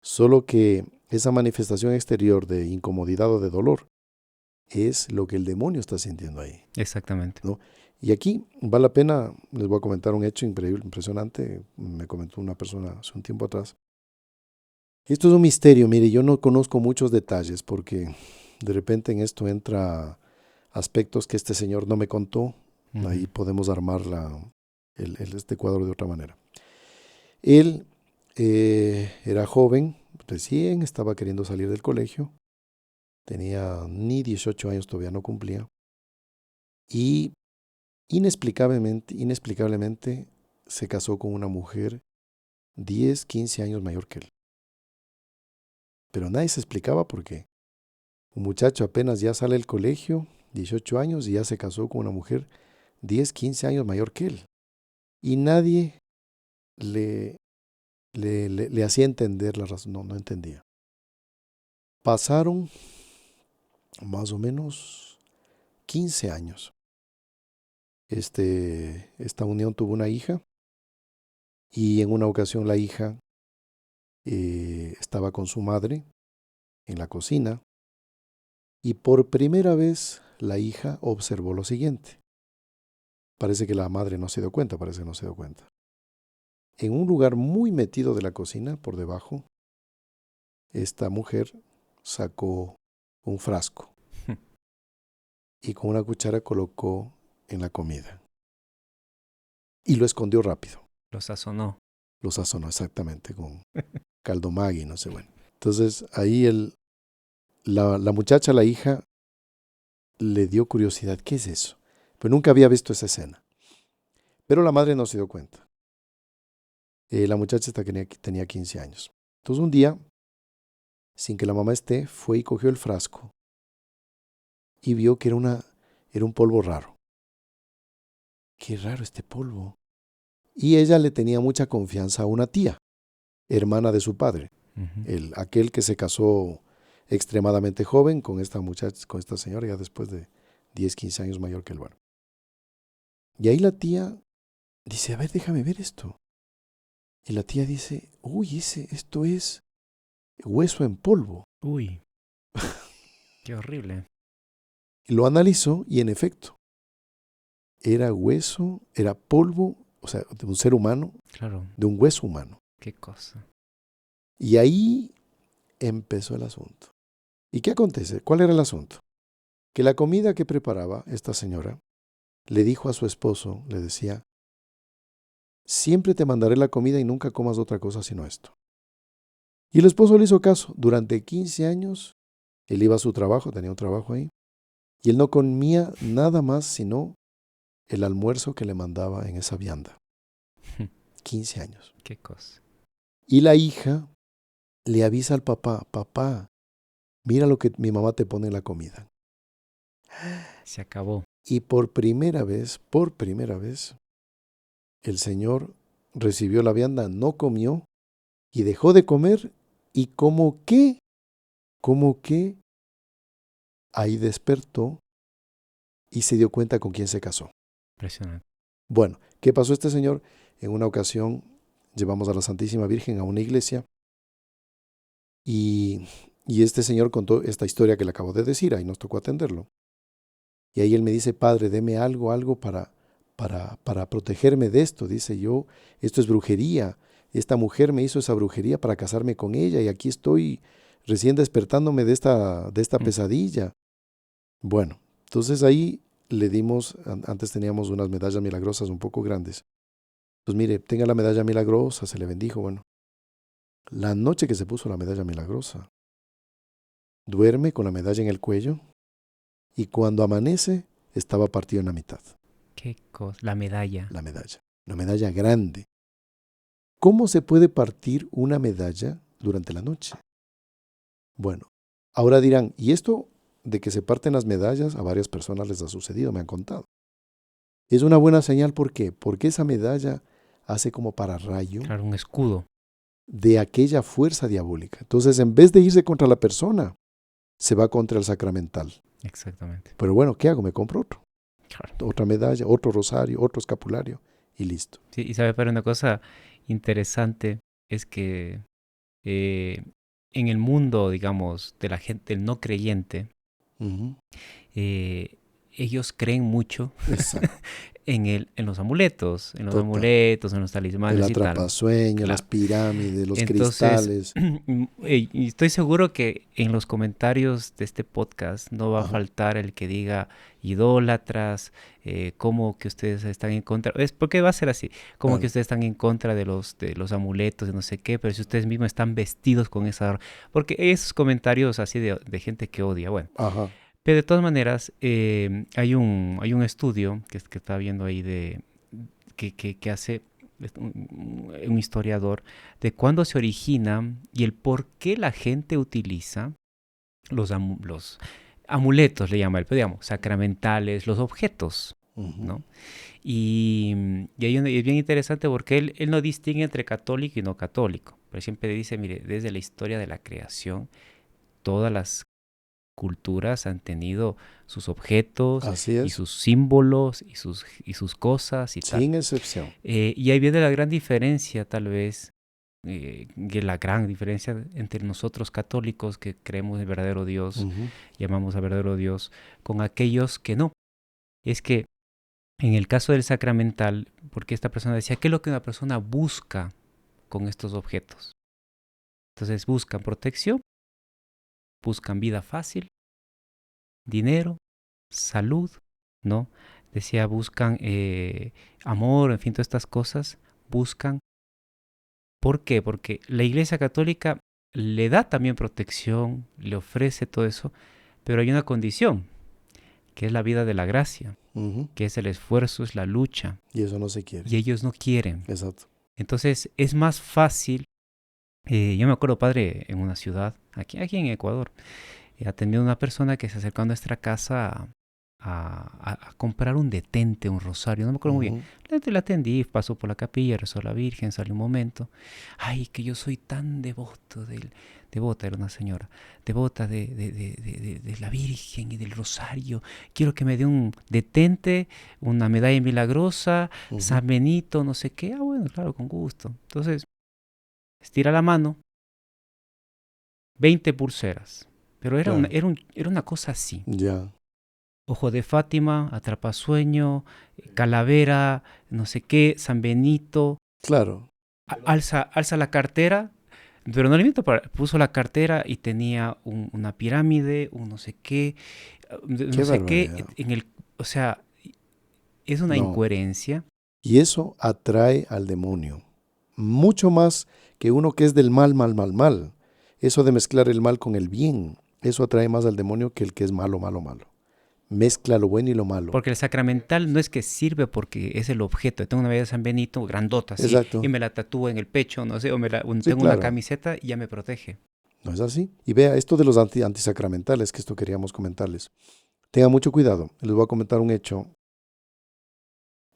Solo que esa manifestación exterior de incomodidad o de dolor es lo que el demonio está sintiendo ahí, Exactamente. ¿no? Y aquí vale la pena, les voy a comentar un hecho increíble, impresionante, me comentó una persona hace un tiempo atrás. Esto es un misterio, mire, yo no conozco muchos detalles porque de repente en esto entra aspectos que este señor no me contó, Ujú. ahí podemos armar este cuadro de otra manera. Él era joven, recién estaba queriendo salir del colegio, tenía ni 18 años, todavía no cumplía, y inexplicablemente se casó con una mujer 10, 15 años mayor que él. Pero nadie se explicaba por qué. Un muchacho apenas ya sale del colegio, 18 años, y ya se casó con una mujer 10, 15 años mayor que él. Y nadie le, le hacía entender la razón, no entendía. Pasaron más o menos 15 años. Esta unión tuvo una hija y en una ocasión la hija estaba con su madre en la cocina y por primera vez la hija observó lo siguiente. Parece que la madre no se dio cuenta, parece que no se dio cuenta. En un lugar muy metido de la cocina, por debajo, esta mujer sacó un frasco y con una cuchara colocó en la comida y lo escondió rápido. Lo sazonó. Lo sazonó exactamente con caldo Maggi, no sé, bueno. Entonces ahí la muchacha, la hija, le dio curiosidad, ¿qué es eso? Pero nunca había visto esa escena. Pero la madre no se dio cuenta. La muchacha tenía 15 años. Entonces un día sin que la mamá esté, fue y cogió el frasco y vio que era un polvo raro. Qué raro este polvo. Y ella le tenía mucha confianza a una tía, hermana de su padre, aquel que se casó extremadamente joven con esta muchacha, con esta señora, ya después de 10, 15 años mayor que el varón. Y ahí la tía dice, a ver, déjame ver esto. Y la tía dice, uy, esto es hueso en polvo. Uy, qué horrible. Y lo analizó y en efecto, era hueso, era polvo, o sea, de un ser humano, Claro, de un hueso humano. qué cosa. Y ahí empezó el asunto. ¿Y qué acontece? ¿Cuál era el asunto? Que la comida que preparaba esta señora le dijo a su esposo, le decía, siempre te mandaré la comida y nunca comas otra cosa sino esto. Y el esposo le hizo caso. Durante 15 años, él iba a su trabajo, tenía un trabajo ahí, y él no comía nada más sino el almuerzo que le mandaba en esa vianda. 15 años. Qué cosa. Y la hija le avisa al papá, papá, mira lo que mi mamá te pone en la comida. Se acabó. Y por primera vez, el señor recibió la vianda, no comió y dejó de comer y como que ahí despertó y se dio cuenta con quién se casó. Impresionante. Bueno, ¿qué pasó este señor? En una ocasión llevamos a la Santísima Virgen a una iglesia y este señor contó esta historia que le acabo de decir, ahí nos tocó atenderlo. Y ahí él me dice, padre, deme algo para protegerme de esto. Dice yo, esto es brujería. Esta mujer me hizo esa brujería para casarme con ella y aquí estoy recién despertándome de esta pesadilla. Bueno, entonces ahí le dimos, antes teníamos unas medallas milagrosas un poco grandes. Pues mire, tenga la medalla milagrosa, se le bendijo. Bueno, la noche que se puso la medalla milagrosa, duerme con la medalla en el cuello y cuando amanece estaba partido en la mitad. Qué cosa. La medalla. La medalla, una medalla grande. ¿Cómo se puede partir una medalla durante la noche? Bueno, ahora dirán, ¿y esto de que se parten las medallas a varias personas les ha sucedido? Me han contado. Es una buena señal, ¿por qué? Porque esa medalla hace como pararrayo Claro, un escudo. de aquella fuerza diabólica. Entonces, en vez de irse contra la persona, se va contra el sacramental. Exactamente. Pero bueno, ¿qué hago? Me compro otro. Claro. Otra medalla, otro rosario, otro escapulario y listo. Sí, y sabe, pero una cosa interesante es que en el mundo, digamos, de la gente, el no creyente, Uh-huh. ellos creen mucho Exacto. en los amuletos, en los Total. amuletos, en los El talismanes y tal. atrapasueños, las Claro. pirámides, los Entonces, cristales. y estoy seguro que en los comentarios de este podcast no va a Ajá. faltar el que diga idólatras, como que ustedes están en contra, es porque va a ser así, como que Claro. ustedes están en contra de los amuletos, de no sé qué, pero si ustedes mismos están vestidos con esa, porque esos comentarios así de gente que odia, bueno. Ajá. Pero de todas maneras, hay un estudio que está viendo ahí que hace un historiador de cuándo se origina y el por qué la gente utiliza los amuletos, le llama él, pero digamos, sacramentales, los objetos, Uh-huh. ¿no? Y es bien interesante porque él no distingue entre católico y no católico, pero siempre dice, mire, desde la historia de la creación, todas las culturas han tenido sus objetos Así y es. sus símbolos y sus cosas y tal. Sin excepción. Y ahí viene la gran diferencia, tal vez, que la gran diferencia entre nosotros católicos que creemos en el verdadero Dios, Uh-huh. llamamos al verdadero Dios, con aquellos que no. Es que en el caso del sacramental, porque esta persona decía, ¿qué es lo que una persona busca con estos objetos? Entonces buscan protección, buscan vida fácil, dinero, salud, ¿no? Decía, buscan amor, en fin, todas estas cosas, buscan. ¿Por qué? Porque la Iglesia Católica le da también protección, le ofrece todo eso, pero hay una condición, que es la vida de la gracia, Uh-huh. que es el esfuerzo, es la lucha, Y eso no se quiere. y ellos no quieren. Exacto. Entonces es más fácil Yo me acuerdo, padre, en una ciudad, aquí en Ecuador, atendiendo a una persona que se acercó a nuestra casa a comprar un detente, un rosario, no me acuerdo muy bien. Ujú, La atendí, pasó por la capilla, rezó a la Virgen, salió un momento. Ay, que yo soy tan devoto devota, era una señora, devota de la Virgen y del rosario. Quiero que me dé un detente, una medalla milagrosa, ujú. San Benito, no sé qué. Ah, bueno, claro, con gusto. Entonces, estira la mano, 20 pulseras. Pero Claro, era una cosa así. ya, Ojo de Fátima, Atrapasueño, Calavera, no sé qué, San Benito. claro. Alza la cartera, pero no le miento, puso la cartera y tenía una pirámide, un no sé qué, no Qué sé qué, barbaridad. o sea, es una No. incoherencia. Y eso atrae al demonio. Mucho más que uno que es del mal, mal, mal, mal. Eso de mezclar el mal con el bien, eso atrae más al demonio que el que es malo, malo, malo. Mezcla lo bueno y lo malo. Porque el sacramental no es que sirve porque es el objeto. Tengo una medalla de San Benito grandota así y Exacto. me la tatúo en el pecho, no sé, Sí, tengo una claro. camiseta y ya me protege. No es así. Y vea, esto de los antisacramentales, que esto queríamos comentarles. Tengan mucho cuidado. Les voy a comentar un hecho.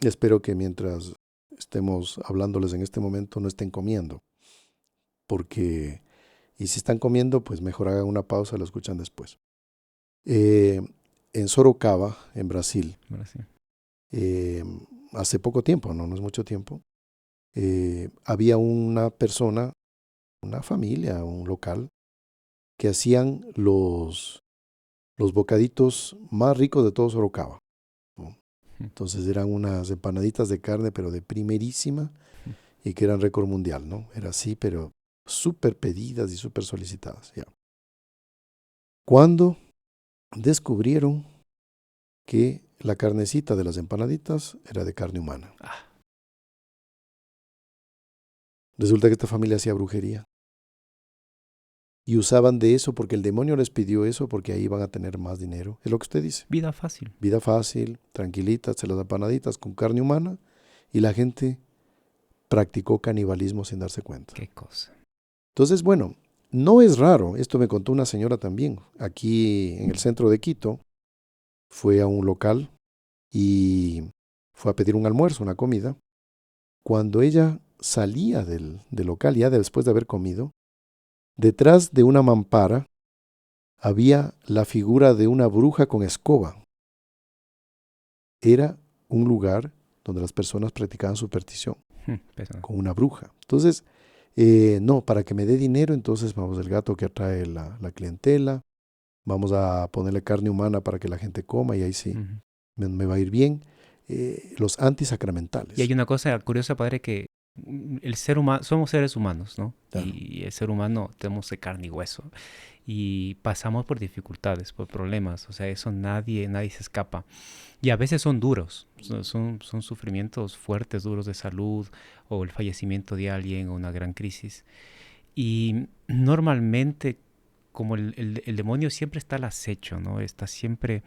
Espero que mientras estemos hablándoles en este momento no estén comiendo. Porque, y si están comiendo, pues mejor hagan una pausa y lo escuchan después. Eh, en Sorocaba, en Brasil, Ahora sí. eh, hace poco tiempo, no es mucho tiempo, había una persona, una familia, un local, que hacían los bocaditos más ricos de todo Sorocaba, ¿no? Entonces eran unas empanaditas de carne, pero de primerísima, y que eran récord mundial, ¿no? Era así, pero súper pedidas y súper solicitadas, ya. Cuando descubrieron que la carnecita de las empanaditas era de carne humana. Ah, Resulta que esta familia hacía brujería y usaban de eso porque el demonio les pidió eso porque ahí iban a tener más dinero. Es lo que usted dice. vida fácil. Vida fácil, tranquilita, se las empanaditas con carne humana y la gente practicó canibalismo sin darse cuenta. Qué cosa. Entonces, bueno, no es raro, esto me contó una señora también, aquí en el centro de Quito, fue a un local y fue a pedir un almuerzo, una comida. Cuando ella salía del local, ya después de haber comido, detrás de una mampara había la figura de una bruja con escoba. Era un lugar donde las personas practicaban superstición Pesado. con una bruja. Entonces, no, para que me dé dinero, entonces vamos el gato que atrae la clientela, vamos a ponerle carne humana para que la gente coma y ahí sí Ujú. me va a ir bien. Los Y hay antisacramentales. una cosa curiosa, padre, que el ser humano, somos seres humanos, ¿no? Claro. Y el ser humano tenemos de carne y hueso. Y pasamos por dificultades, por problemas. O sea, eso nadie se escapa. Y a veces son duros. Son sufrimientos fuertes, duros de salud, o el fallecimiento de alguien, o una gran crisis. Y normalmente, como el demonio siempre está al acecho, ¿no? Está siempre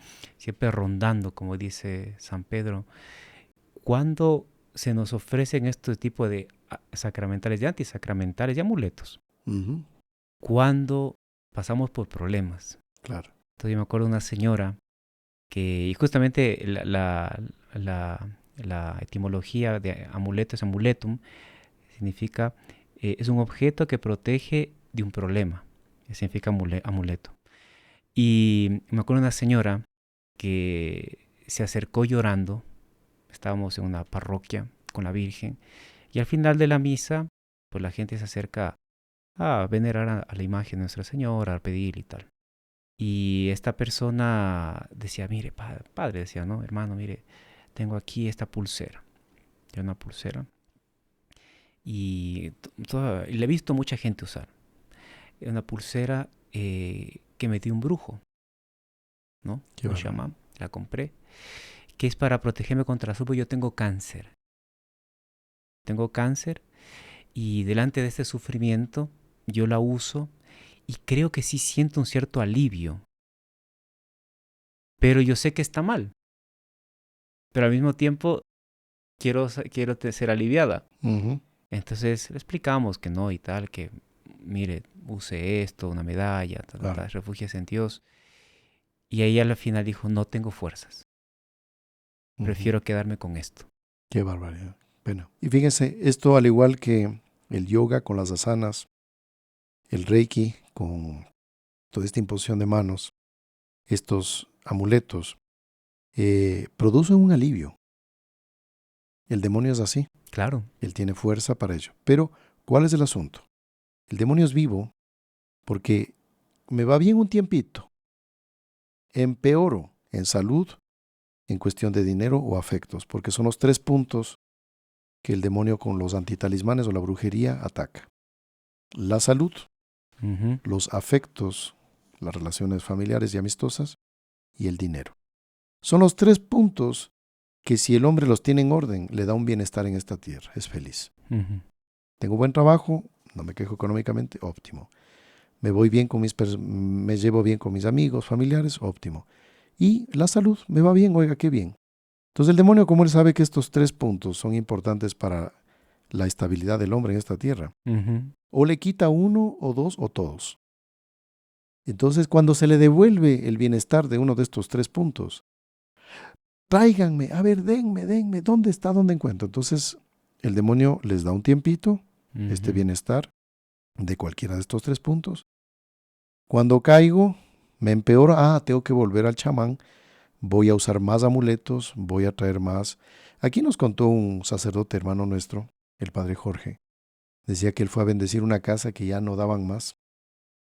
rondando, como dice San Pedro. Cuando se nos ofrecen este tipo de sacramentales, de antisacramentales, de amuletos, Ujú, cuando pasamos por problemas. claro. Entonces yo me acuerdo de una señora que, y justamente la etimología de amuleto es amuletum, significa, es un objeto que protege de un problema, significa amuleto. Y me acuerdo de una señora que se acercó llorando, estábamos en una parroquia con la Virgen, y al final de la misa, pues la gente se acerca a venerar a la imagen de Nuestra Señora, a pedir y tal. Y esta persona decía, mire, padre, decía, ¿no? Hermano, mire, tengo aquí esta pulsera. Era una pulsera. Y la he visto mucha gente usar. Era una pulsera que me dio un brujo, ¿no? Qué Un bárbaro. chamán. La compré. Que es para protegerme contra la yo tengo cáncer. Tengo cáncer y delante de este sufrimiento yo la uso y creo que sí siento un cierto alivio. Pero yo sé que está mal. Pero al mismo tiempo quiero ser aliviada. Ujú, Entonces le explicamos que no y tal, que mire, use esto, una medalla, Claro. refúgiese en Dios. Y ella al final dijo, no tengo fuerzas, Ujú. prefiero quedarme con esto. Qué barbaridad. Bueno, y fíjense, esto al igual que el yoga con las asanas, el reiki con toda esta imposición de manos, estos amuletos, producen un alivio. El demonio es así, Claro. él tiene fuerza para ello. Pero, ¿cuál es el asunto? El demonio es vivo porque me va bien un tiempito, empeoro en salud, en cuestión de dinero o afectos, porque son los 3 puntos que el demonio con los antitalismanes o la brujería ataca. La salud, Ujú. los afectos, las relaciones familiares y amistosas y el dinero. Son los 3 puntos que si el hombre los tiene en orden, le da un bienestar en esta tierra, es feliz. Ujú. Tengo buen trabajo, no me quejo económicamente, óptimo. Me llevo bien con mis amigos, familiares, óptimo. Y la salud, me va bien, oiga, qué bien. Entonces el demonio, como él sabe que estos 3 puntos son importantes para la estabilidad del hombre en esta tierra, Ujú. o le quita uno o dos o todos. Entonces cuando se le devuelve el bienestar de uno de estos 3 puntos, tráiganme, a ver, denme, ¿dónde está? ¿Dónde encuentro? Entonces el demonio les da un tiempito, este Ujú. bienestar de cualquiera de estos 3 puntos. Cuando caigo, me empeora, tengo que volver al chamán, voy a usar más amuletos, voy a traer más. Aquí nos contó un sacerdote hermano nuestro, el padre Jorge, decía que él fue a bendecir una casa que ya no daban más,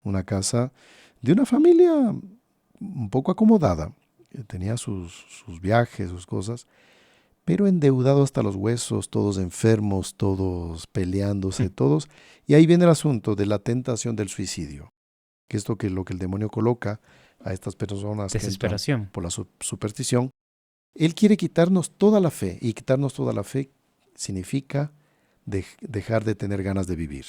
una casa de una familia un poco acomodada, que tenía sus viajes, sus cosas, pero endeudado hasta los huesos, todos enfermos, todos peleándose, todos. Y ahí viene el asunto de la tentación del suicidio, que es lo que el demonio coloca a estas personas que entran Desesperación. por la superstición. Él quiere quitarnos toda la fe, y quitarnos toda la fe significa dejar de tener ganas de vivir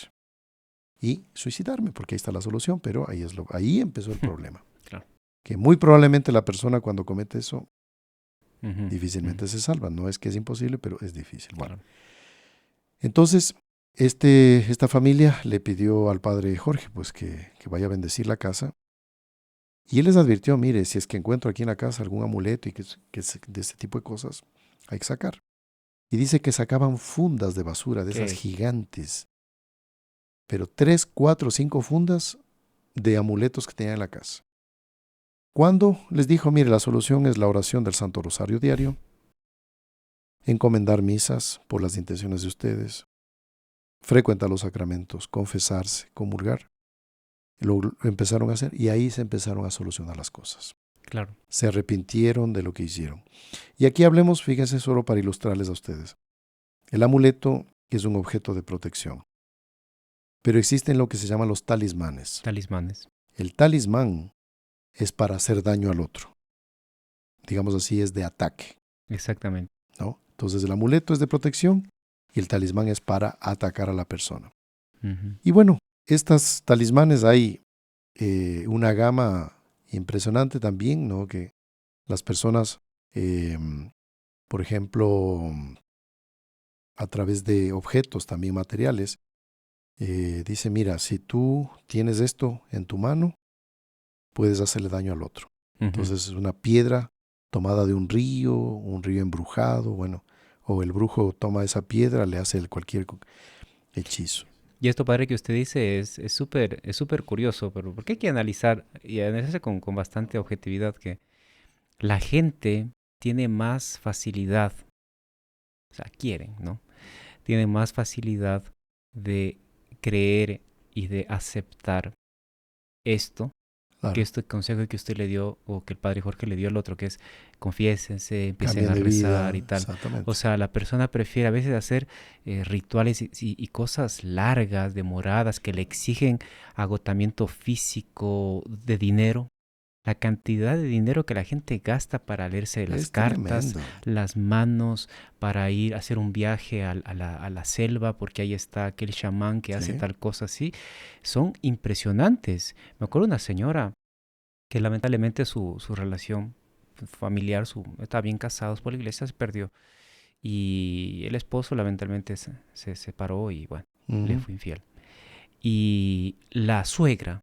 y suicidarme, porque ahí está la solución, pero ahí empezó el problema. Claro. Que muy probablemente la persona cuando comete eso Ujú. Ujú. difícilmente se salva. No es que es imposible, pero es difícil. Bueno, Claro. entonces esta familia le pidió al padre Jorge pues que vaya a bendecir la casa. Y él les advirtió, mire, si es que encuentro aquí en la casa algún amuleto y de este tipo de cosas, hay que sacar. Y dice que sacaban fundas de basura, de esas Que gigantes, pero 3, 4, 5 fundas de amuletos que tenían en la casa. Cuando les dijo, mire, la solución es la oración del Santo Rosario diario, encomendar misas por las intenciones de ustedes, frecuentar los sacramentos, confesarse, comulgar. Lo empezaron a hacer y ahí se empezaron a solucionar las cosas. claro. Se arrepintieron de lo que hicieron. Y aquí hablemos, fíjense, solo para ilustrarles a ustedes. El amuleto es un objeto de protección, pero existen lo que se llaman los talismanes. Talismanes. El talismán es para hacer daño al otro. Digamos así, es de ataque, Exactamente. ¿no? Entonces el amuleto es de protección y el talismán es para atacar a la persona. Ujú. Y bueno, estas talismanes hay una gama impresionante también, ¿no? Que las personas, eh, por ejemplo, a través de objetos también materiales, dice, mira, si tú tienes esto en tu mano, puedes hacerle daño al otro. Ujú. Entonces es una piedra tomada de un río embrujado, bueno, o el brujo toma esa piedra, le hace cualquier hechizo. Y esto, padre, que usted dice es súper curioso, pero porque hay que analizar y analizarse con bastante objetividad que la gente tiene más facilidad, o sea, quieren, ¿no? Tienen más facilidad de creer y de aceptar esto que Claro, este consejo que usted le dio o que el padre Jorge le dio al otro, que es confiésense, empiecen cambian a de rezar vida, y tal. O exactamente. sea, la persona prefiere a veces hacer rituales y cosas largas, demoradas, que le exigen agotamiento físico, de dinero. La cantidad de dinero que la gente gasta para leerse las Es cartas, tremendo. las manos, para ir a hacer un viaje a la selva, porque ahí está aquel chamán que hace Sí, tal cosa así, son impresionantes. Me acuerdo una señora que lamentablemente su relación familiar, estaba bien casados por la iglesia, se perdió. Y el esposo lamentablemente se separó y bueno, le ujú, fue infiel. Y la suegra,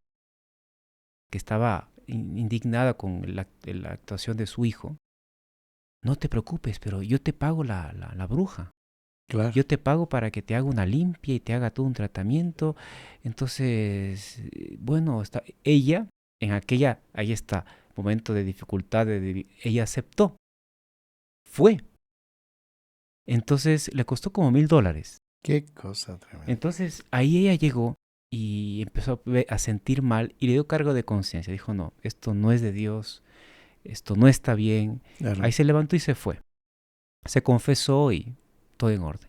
que estaba indignada con la actuación de su hijo, no te preocupes, pero yo te pago la bruja. Claro. Yo te pago para que te haga una limpia y te haga todo un tratamiento. Entonces, bueno, ella, ahí está, momento de dificultad, ella aceptó, fue. Entonces, le costó como $1,000. Qué cosa tremenda. Entonces, ahí ella llegó y empezó a sentir mal y le dio cargo de conciencia. Dijo, no, esto no es de Dios, esto no está bien. Claro. Ahí se levantó y se fue. Se confesó y todo en orden.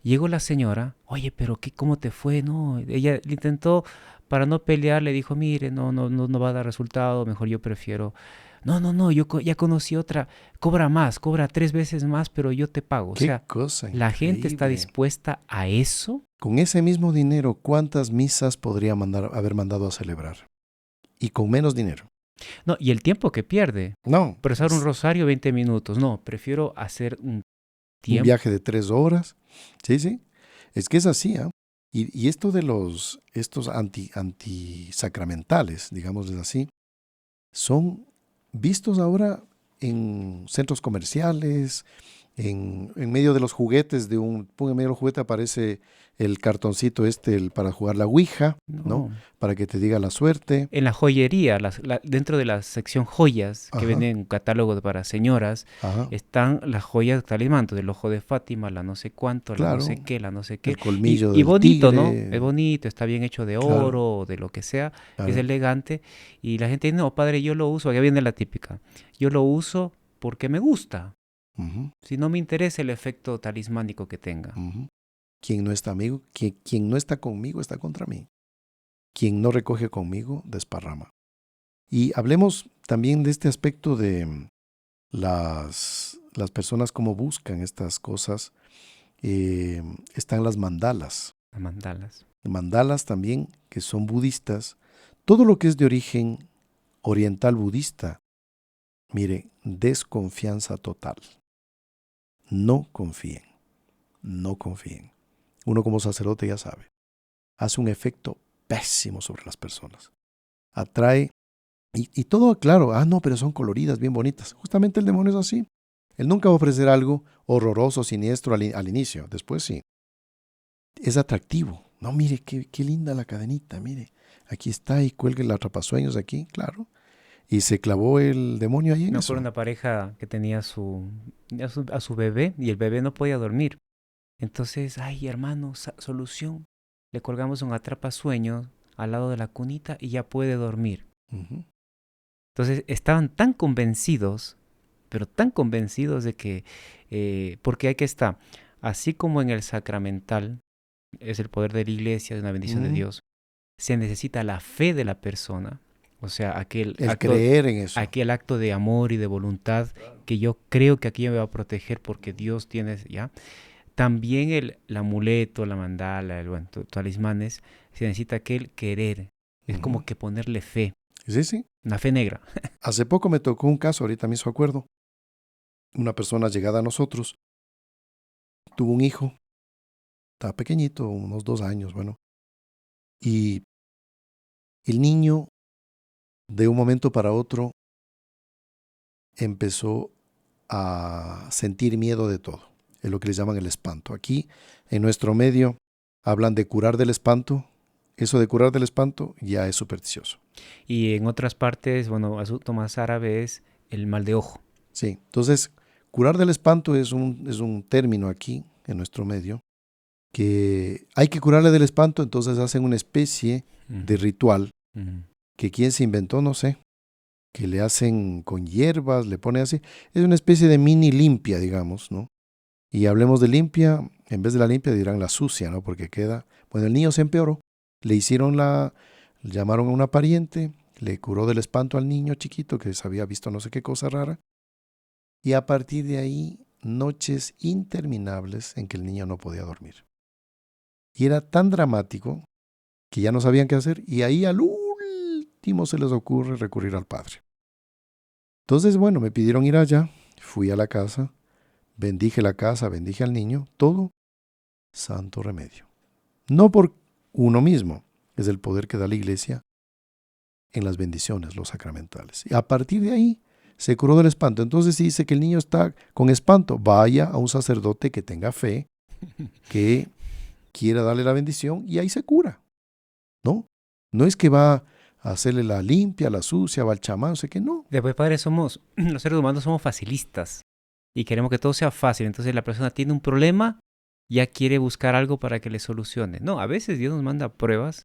Llegó la señora, oye, pero ¿cómo te fue? No, ella le intentó, para no pelear, le dijo, mire, no va a dar resultado, mejor yo prefiero. No, yo ya conocí otra, cobra 3 veces más, pero yo te pago. O Qué sea, cosa la gente está increíble. dispuesta a eso. Con ese mismo dinero, ¿cuántas misas podría haber mandado a celebrar? Y con menos dinero. No, y el tiempo que pierde. No, Rezar un rosario 20 minutos. No, prefiero hacer un un tiempo. viaje de 3 horas. Sí, sí. Es que es así, ¿ah? Y esto de estos antisacramentales, digámosles así, son vistos ahora en centros comerciales, en medio de los juguetes, en medio de los juguetes aparece el cartoncito para jugar la ouija, ¿no? No. Para que te diga la suerte. En la joyería, dentro de la sección joyas, que Ajá, venden un catálogo para señoras, ajá, están las joyas talismán, del ojo de Fátima, la no sé cuánto, la no sé claro. qué, la no sé qué. El colmillo Y del bonito, ¿no? Es tigre, bonito, está bien hecho de claro, oro o de lo que sea, es claro. elegante. Y la gente dice, no, padre, yo lo uso, aquí viene la típica. Yo lo uso porque me gusta. Ujú, Si no me interesa el efecto talismánico que tenga. ujú. Quien no está quien no está conmigo está contra mí. Quien no recoge conmigo desparrama. Y hablemos también de este aspecto de las personas cómo buscan estas cosas. Están las mandalas. Las mandalas. Mandalas también que son budistas. Todo lo que es de origen oriental budista, mire, desconfianza total. No confíen, no confíen. Uno como sacerdote ya sabe, hace un efecto pésimo sobre las personas. Atrae, y todo claro, no, pero son coloridas, bien bonitas. Justamente el demonio es así. Él nunca va a ofrecer algo horroroso, siniestro al inicio, después sí. Es atractivo. No, mire, qué linda la cadenita, mire. Aquí está y cuelgue el atrapasueños aquí, claro. Y se clavó el demonio ahí en Me acuerdo eso. de una pareja que tenía a su bebé y el bebé no podía dormir. Entonces, ay, hermano, solución. Le colgamos un atrapasueños al lado de la cunita y ya puede dormir. Ujú, Entonces, estaban tan convencidos, pero tan convencidos de que, porque hay que estar, así como en el sacramental es el poder de la iglesia, de una bendición de ujú. Dios, se necesita la fe de la persona, o sea, El creer en eso. aquel acto de amor y de voluntad que yo creo que aquí me va a proteger porque Dios tiene, ¿ya? También el amuleto, la mandala, bueno, talismanes, se necesita aquel querer. Es como Ujú. que ponerle fe, Sí, sí. una fe negra. Hace poco me tocó un caso, ahorita me hizo acuerdo. Una persona llegada a nosotros tuvo un hijo, estaba pequeñito, unos 2 años, bueno. Y el niño, de un momento para otro, empezó a sentir miedo de todo. Es lo que les llaman el espanto. Aquí, en nuestro medio, hablan de curar del espanto. Eso de curar del espanto ya es supersticioso. Y en otras partes, bueno, asunto más árabe es el mal de ojo. Sí, entonces, curar del espanto es un término aquí, en nuestro medio, que hay que curarle del espanto, entonces hacen una especie de ritual que quién se inventó, no sé, que le hacen con hierbas, le pone así. Es una especie de mini limpia, digamos, ¿no? Y hablemos de limpia, en vez de la limpia dirán la sucia, ¿no? Porque queda, bueno, el niño se empeoró, llamaron a una pariente, le curó del espanto al niño chiquito que se había visto no sé qué cosa rara, y a partir de ahí, noches interminables en que el niño no podía dormir. Y era tan dramático que ya no sabían qué hacer, y ahí al último se les ocurre recurrir al padre. Entonces, bueno, me pidieron ir allá, fui a la casa, bendije la casa, bendije al niño, todo santo remedio. No por uno mismo, es el poder que da la Iglesia en las bendiciones, los sacramentales. Y a partir de ahí se curó del espanto. Entonces, si dice que el niño está con espanto, vaya a un sacerdote que tenga fe, que quiera darle la bendición, y ahí se cura, ¿no? No es que va a hacerle la limpia, la sucia, va al chamán, no sé qué, no. Después, padre, los seres humanos somos facilistas y queremos que todo sea fácil. Entonces la persona tiene un problema, ya quiere buscar algo para que le solucione. No, a veces Dios nos manda pruebas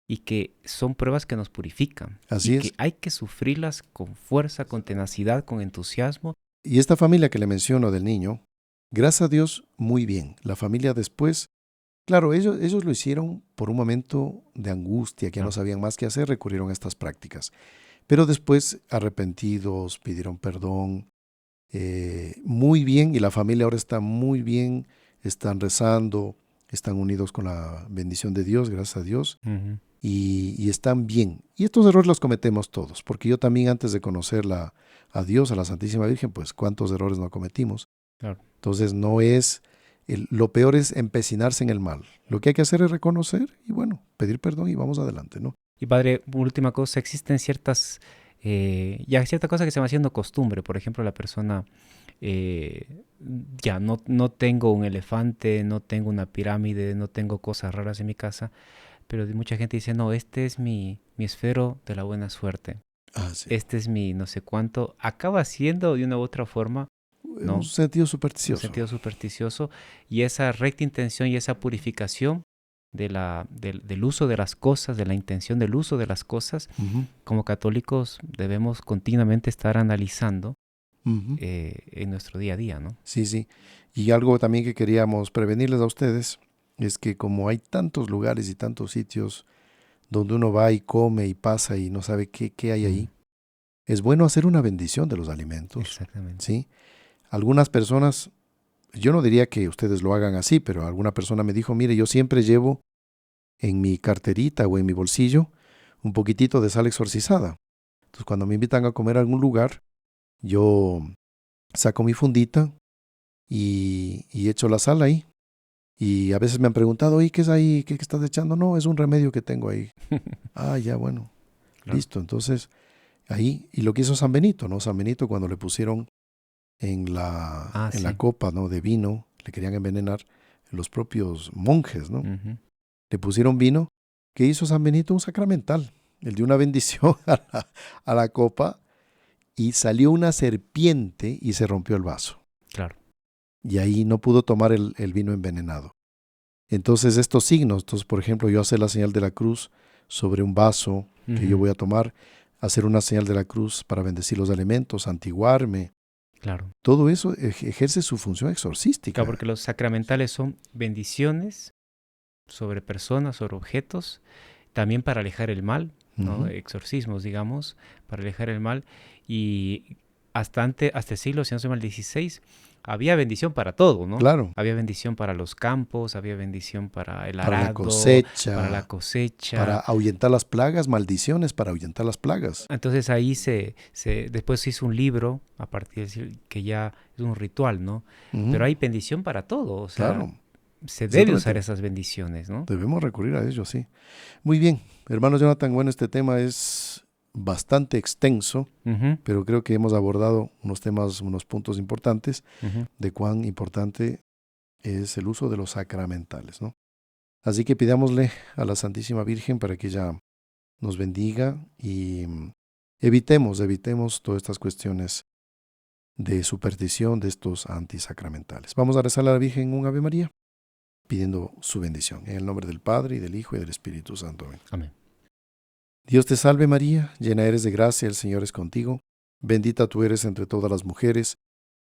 y que son pruebas que nos purifican. Así y es. que hay que sufrirlas con fuerza, con tenacidad, con entusiasmo. Y esta familia que le menciono del niño, gracias a Dios, muy bien. La familia después, claro, ellos lo hicieron por un momento de angustia, que ya no sabían más qué hacer, recurrieron a estas prácticas. Pero después, arrepentidos, pidieron perdón, muy bien, y la familia ahora está muy bien, están rezando, están unidos con la bendición de Dios, gracias a Dios, y están bien. Y estos errores los cometemos todos, porque yo también antes de conocer a Dios, a la Santísima Virgen, pues cuántos errores no cometimos. Claro. Entonces no es, lo peor es empecinarse en el mal. Lo que hay que hacer es reconocer y bueno, pedir perdón y vamos adelante, ¿no? Y padre, última cosa, existen ciertas cosas que se van haciendo costumbre. Por ejemplo, la persona, ya no tengo un elefante, no tengo una pirámide, no tengo cosas raras en mi casa, pero mucha gente dice, no, este es mi esfero de la buena suerte. Sí. Este es mi no sé cuánto. Acaba siendo de una u otra forma, ¿no? Un sentido supersticioso. Un sentido supersticioso, y esa recta intención y esa purificación del uso de las cosas, de la intención del uso de las cosas, como católicos debemos continuamente estar analizando en nuestro día a día, ¿no? Sí, sí. Y algo también que queríamos prevenirles a ustedes es que como hay tantos lugares y tantos sitios donde uno va y come y pasa y no sabe qué hay ahí, es bueno hacer una bendición de los alimentos. Exactamente. ¿Sí? Algunas personas, yo no diría que ustedes lo hagan así, pero alguna persona me dijo, mire, yo siempre llevo en mi carterita o en mi bolsillo un poquitito de sal exorcizada. Entonces cuando me invitan a comer a algún lugar, yo saco mi fundita y echo la sal ahí. Y a veces me han preguntado, oye, ¿qué es ahí? ¿Qué estás echando? No, es un remedio que tengo ahí. Ya, bueno, claro. Listo. Entonces, ahí, y lo que hizo San Benito, ¿no? San Benito cuando le pusieron en la copa, ¿no?, de vino, le querían envenenar los propios monjes, ¿no? Le pusieron vino. ¿Qué hizo San Benito? Un sacramental. Él dio una bendición a la copa y salió una serpiente y se rompió el vaso. Claro. Y ahí no pudo tomar el vino envenenado. Entonces estos signos, por ejemplo, yo hacer la señal de la cruz sobre un vaso que yo voy a tomar, hacer una señal de la cruz para bendecir los alimentos, santiguarme. Claro. Todo eso ejerce su función exorcística. Claro, porque los sacramentales son bendiciones sobre personas, sobre objetos, también para alejar el mal, ¿no? Exorcismos, digamos, para alejar el mal. Y hasta el siglo, si no soy mal, XVI, había bendición para todo, ¿no? Claro. Había bendición para los campos, había bendición para el arado, para la cosecha. Para ahuyentar las plagas, maldiciones para ahuyentar las plagas. Entonces ahí después se hizo un libro, a partir de que ya es un ritual, ¿no? Pero hay bendición para todo, o sea, claro. Se debe usar esas bendiciones, ¿no? Debemos recurrir a ello, sí. Muy bien, hermano Jonathan, bueno, este tema es bastante extenso, pero creo que hemos abordado unos puntos importantes de cuán importante es el uso de los sacramentales, ¿no? Así que pidámosle a la Santísima Virgen para que ella nos bendiga y evitemos todas estas cuestiones de superstición de estos antisacramentales. Vamos a rezarle a la Virgen un Ave María, pidiendo su bendición. En el nombre del Padre, y del Hijo, y del Espíritu Santo. Amén. Amén. Dios te salve María, llena eres de gracia, el Señor es contigo. Bendita tú eres entre todas las mujeres,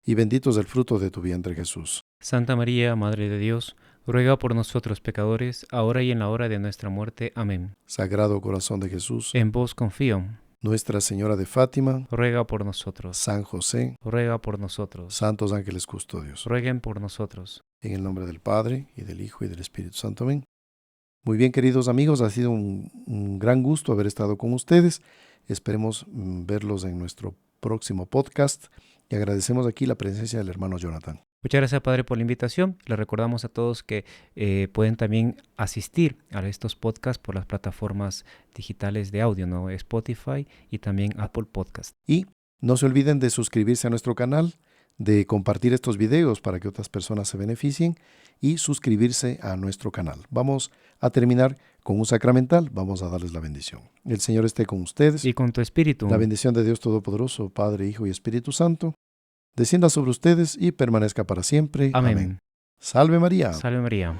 y bendito es el fruto de tu vientre Jesús. Santa María, Madre de Dios, ruega por nosotros pecadores, ahora y en la hora de nuestra muerte. Amén. Sagrado Corazón de Jesús, en vos confío. Nuestra Señora de Fátima, ruega por nosotros. San José, ruega por nosotros. Santos ángeles custodios, rueguen por nosotros. En el nombre del Padre, y del Hijo, y del Espíritu Santo. Amén. Muy bien, queridos amigos, ha sido un gran gusto haber estado con ustedes. Esperemos verlos en nuestro próximo podcast y agradecemos aquí la presencia del hermano Jonathan. Muchas gracias, Padre, por la invitación. Le recordamos a todos que pueden también asistir a estos podcasts por las plataformas digitales de audio, ¿no? Spotify y también Apple Podcast. Y no se olviden de suscribirse a nuestro canal, de compartir estos videos para que otras personas se beneficien y suscribirse a nuestro canal. Vamos a terminar con un sacramental. Vamos a darles la bendición. El Señor esté con ustedes. Y con tu espíritu. La bendición de Dios Todopoderoso, Padre, Hijo y Espíritu Santo, descienda sobre ustedes y permanezca para siempre. Amén. Amén. Salve María. Salve María.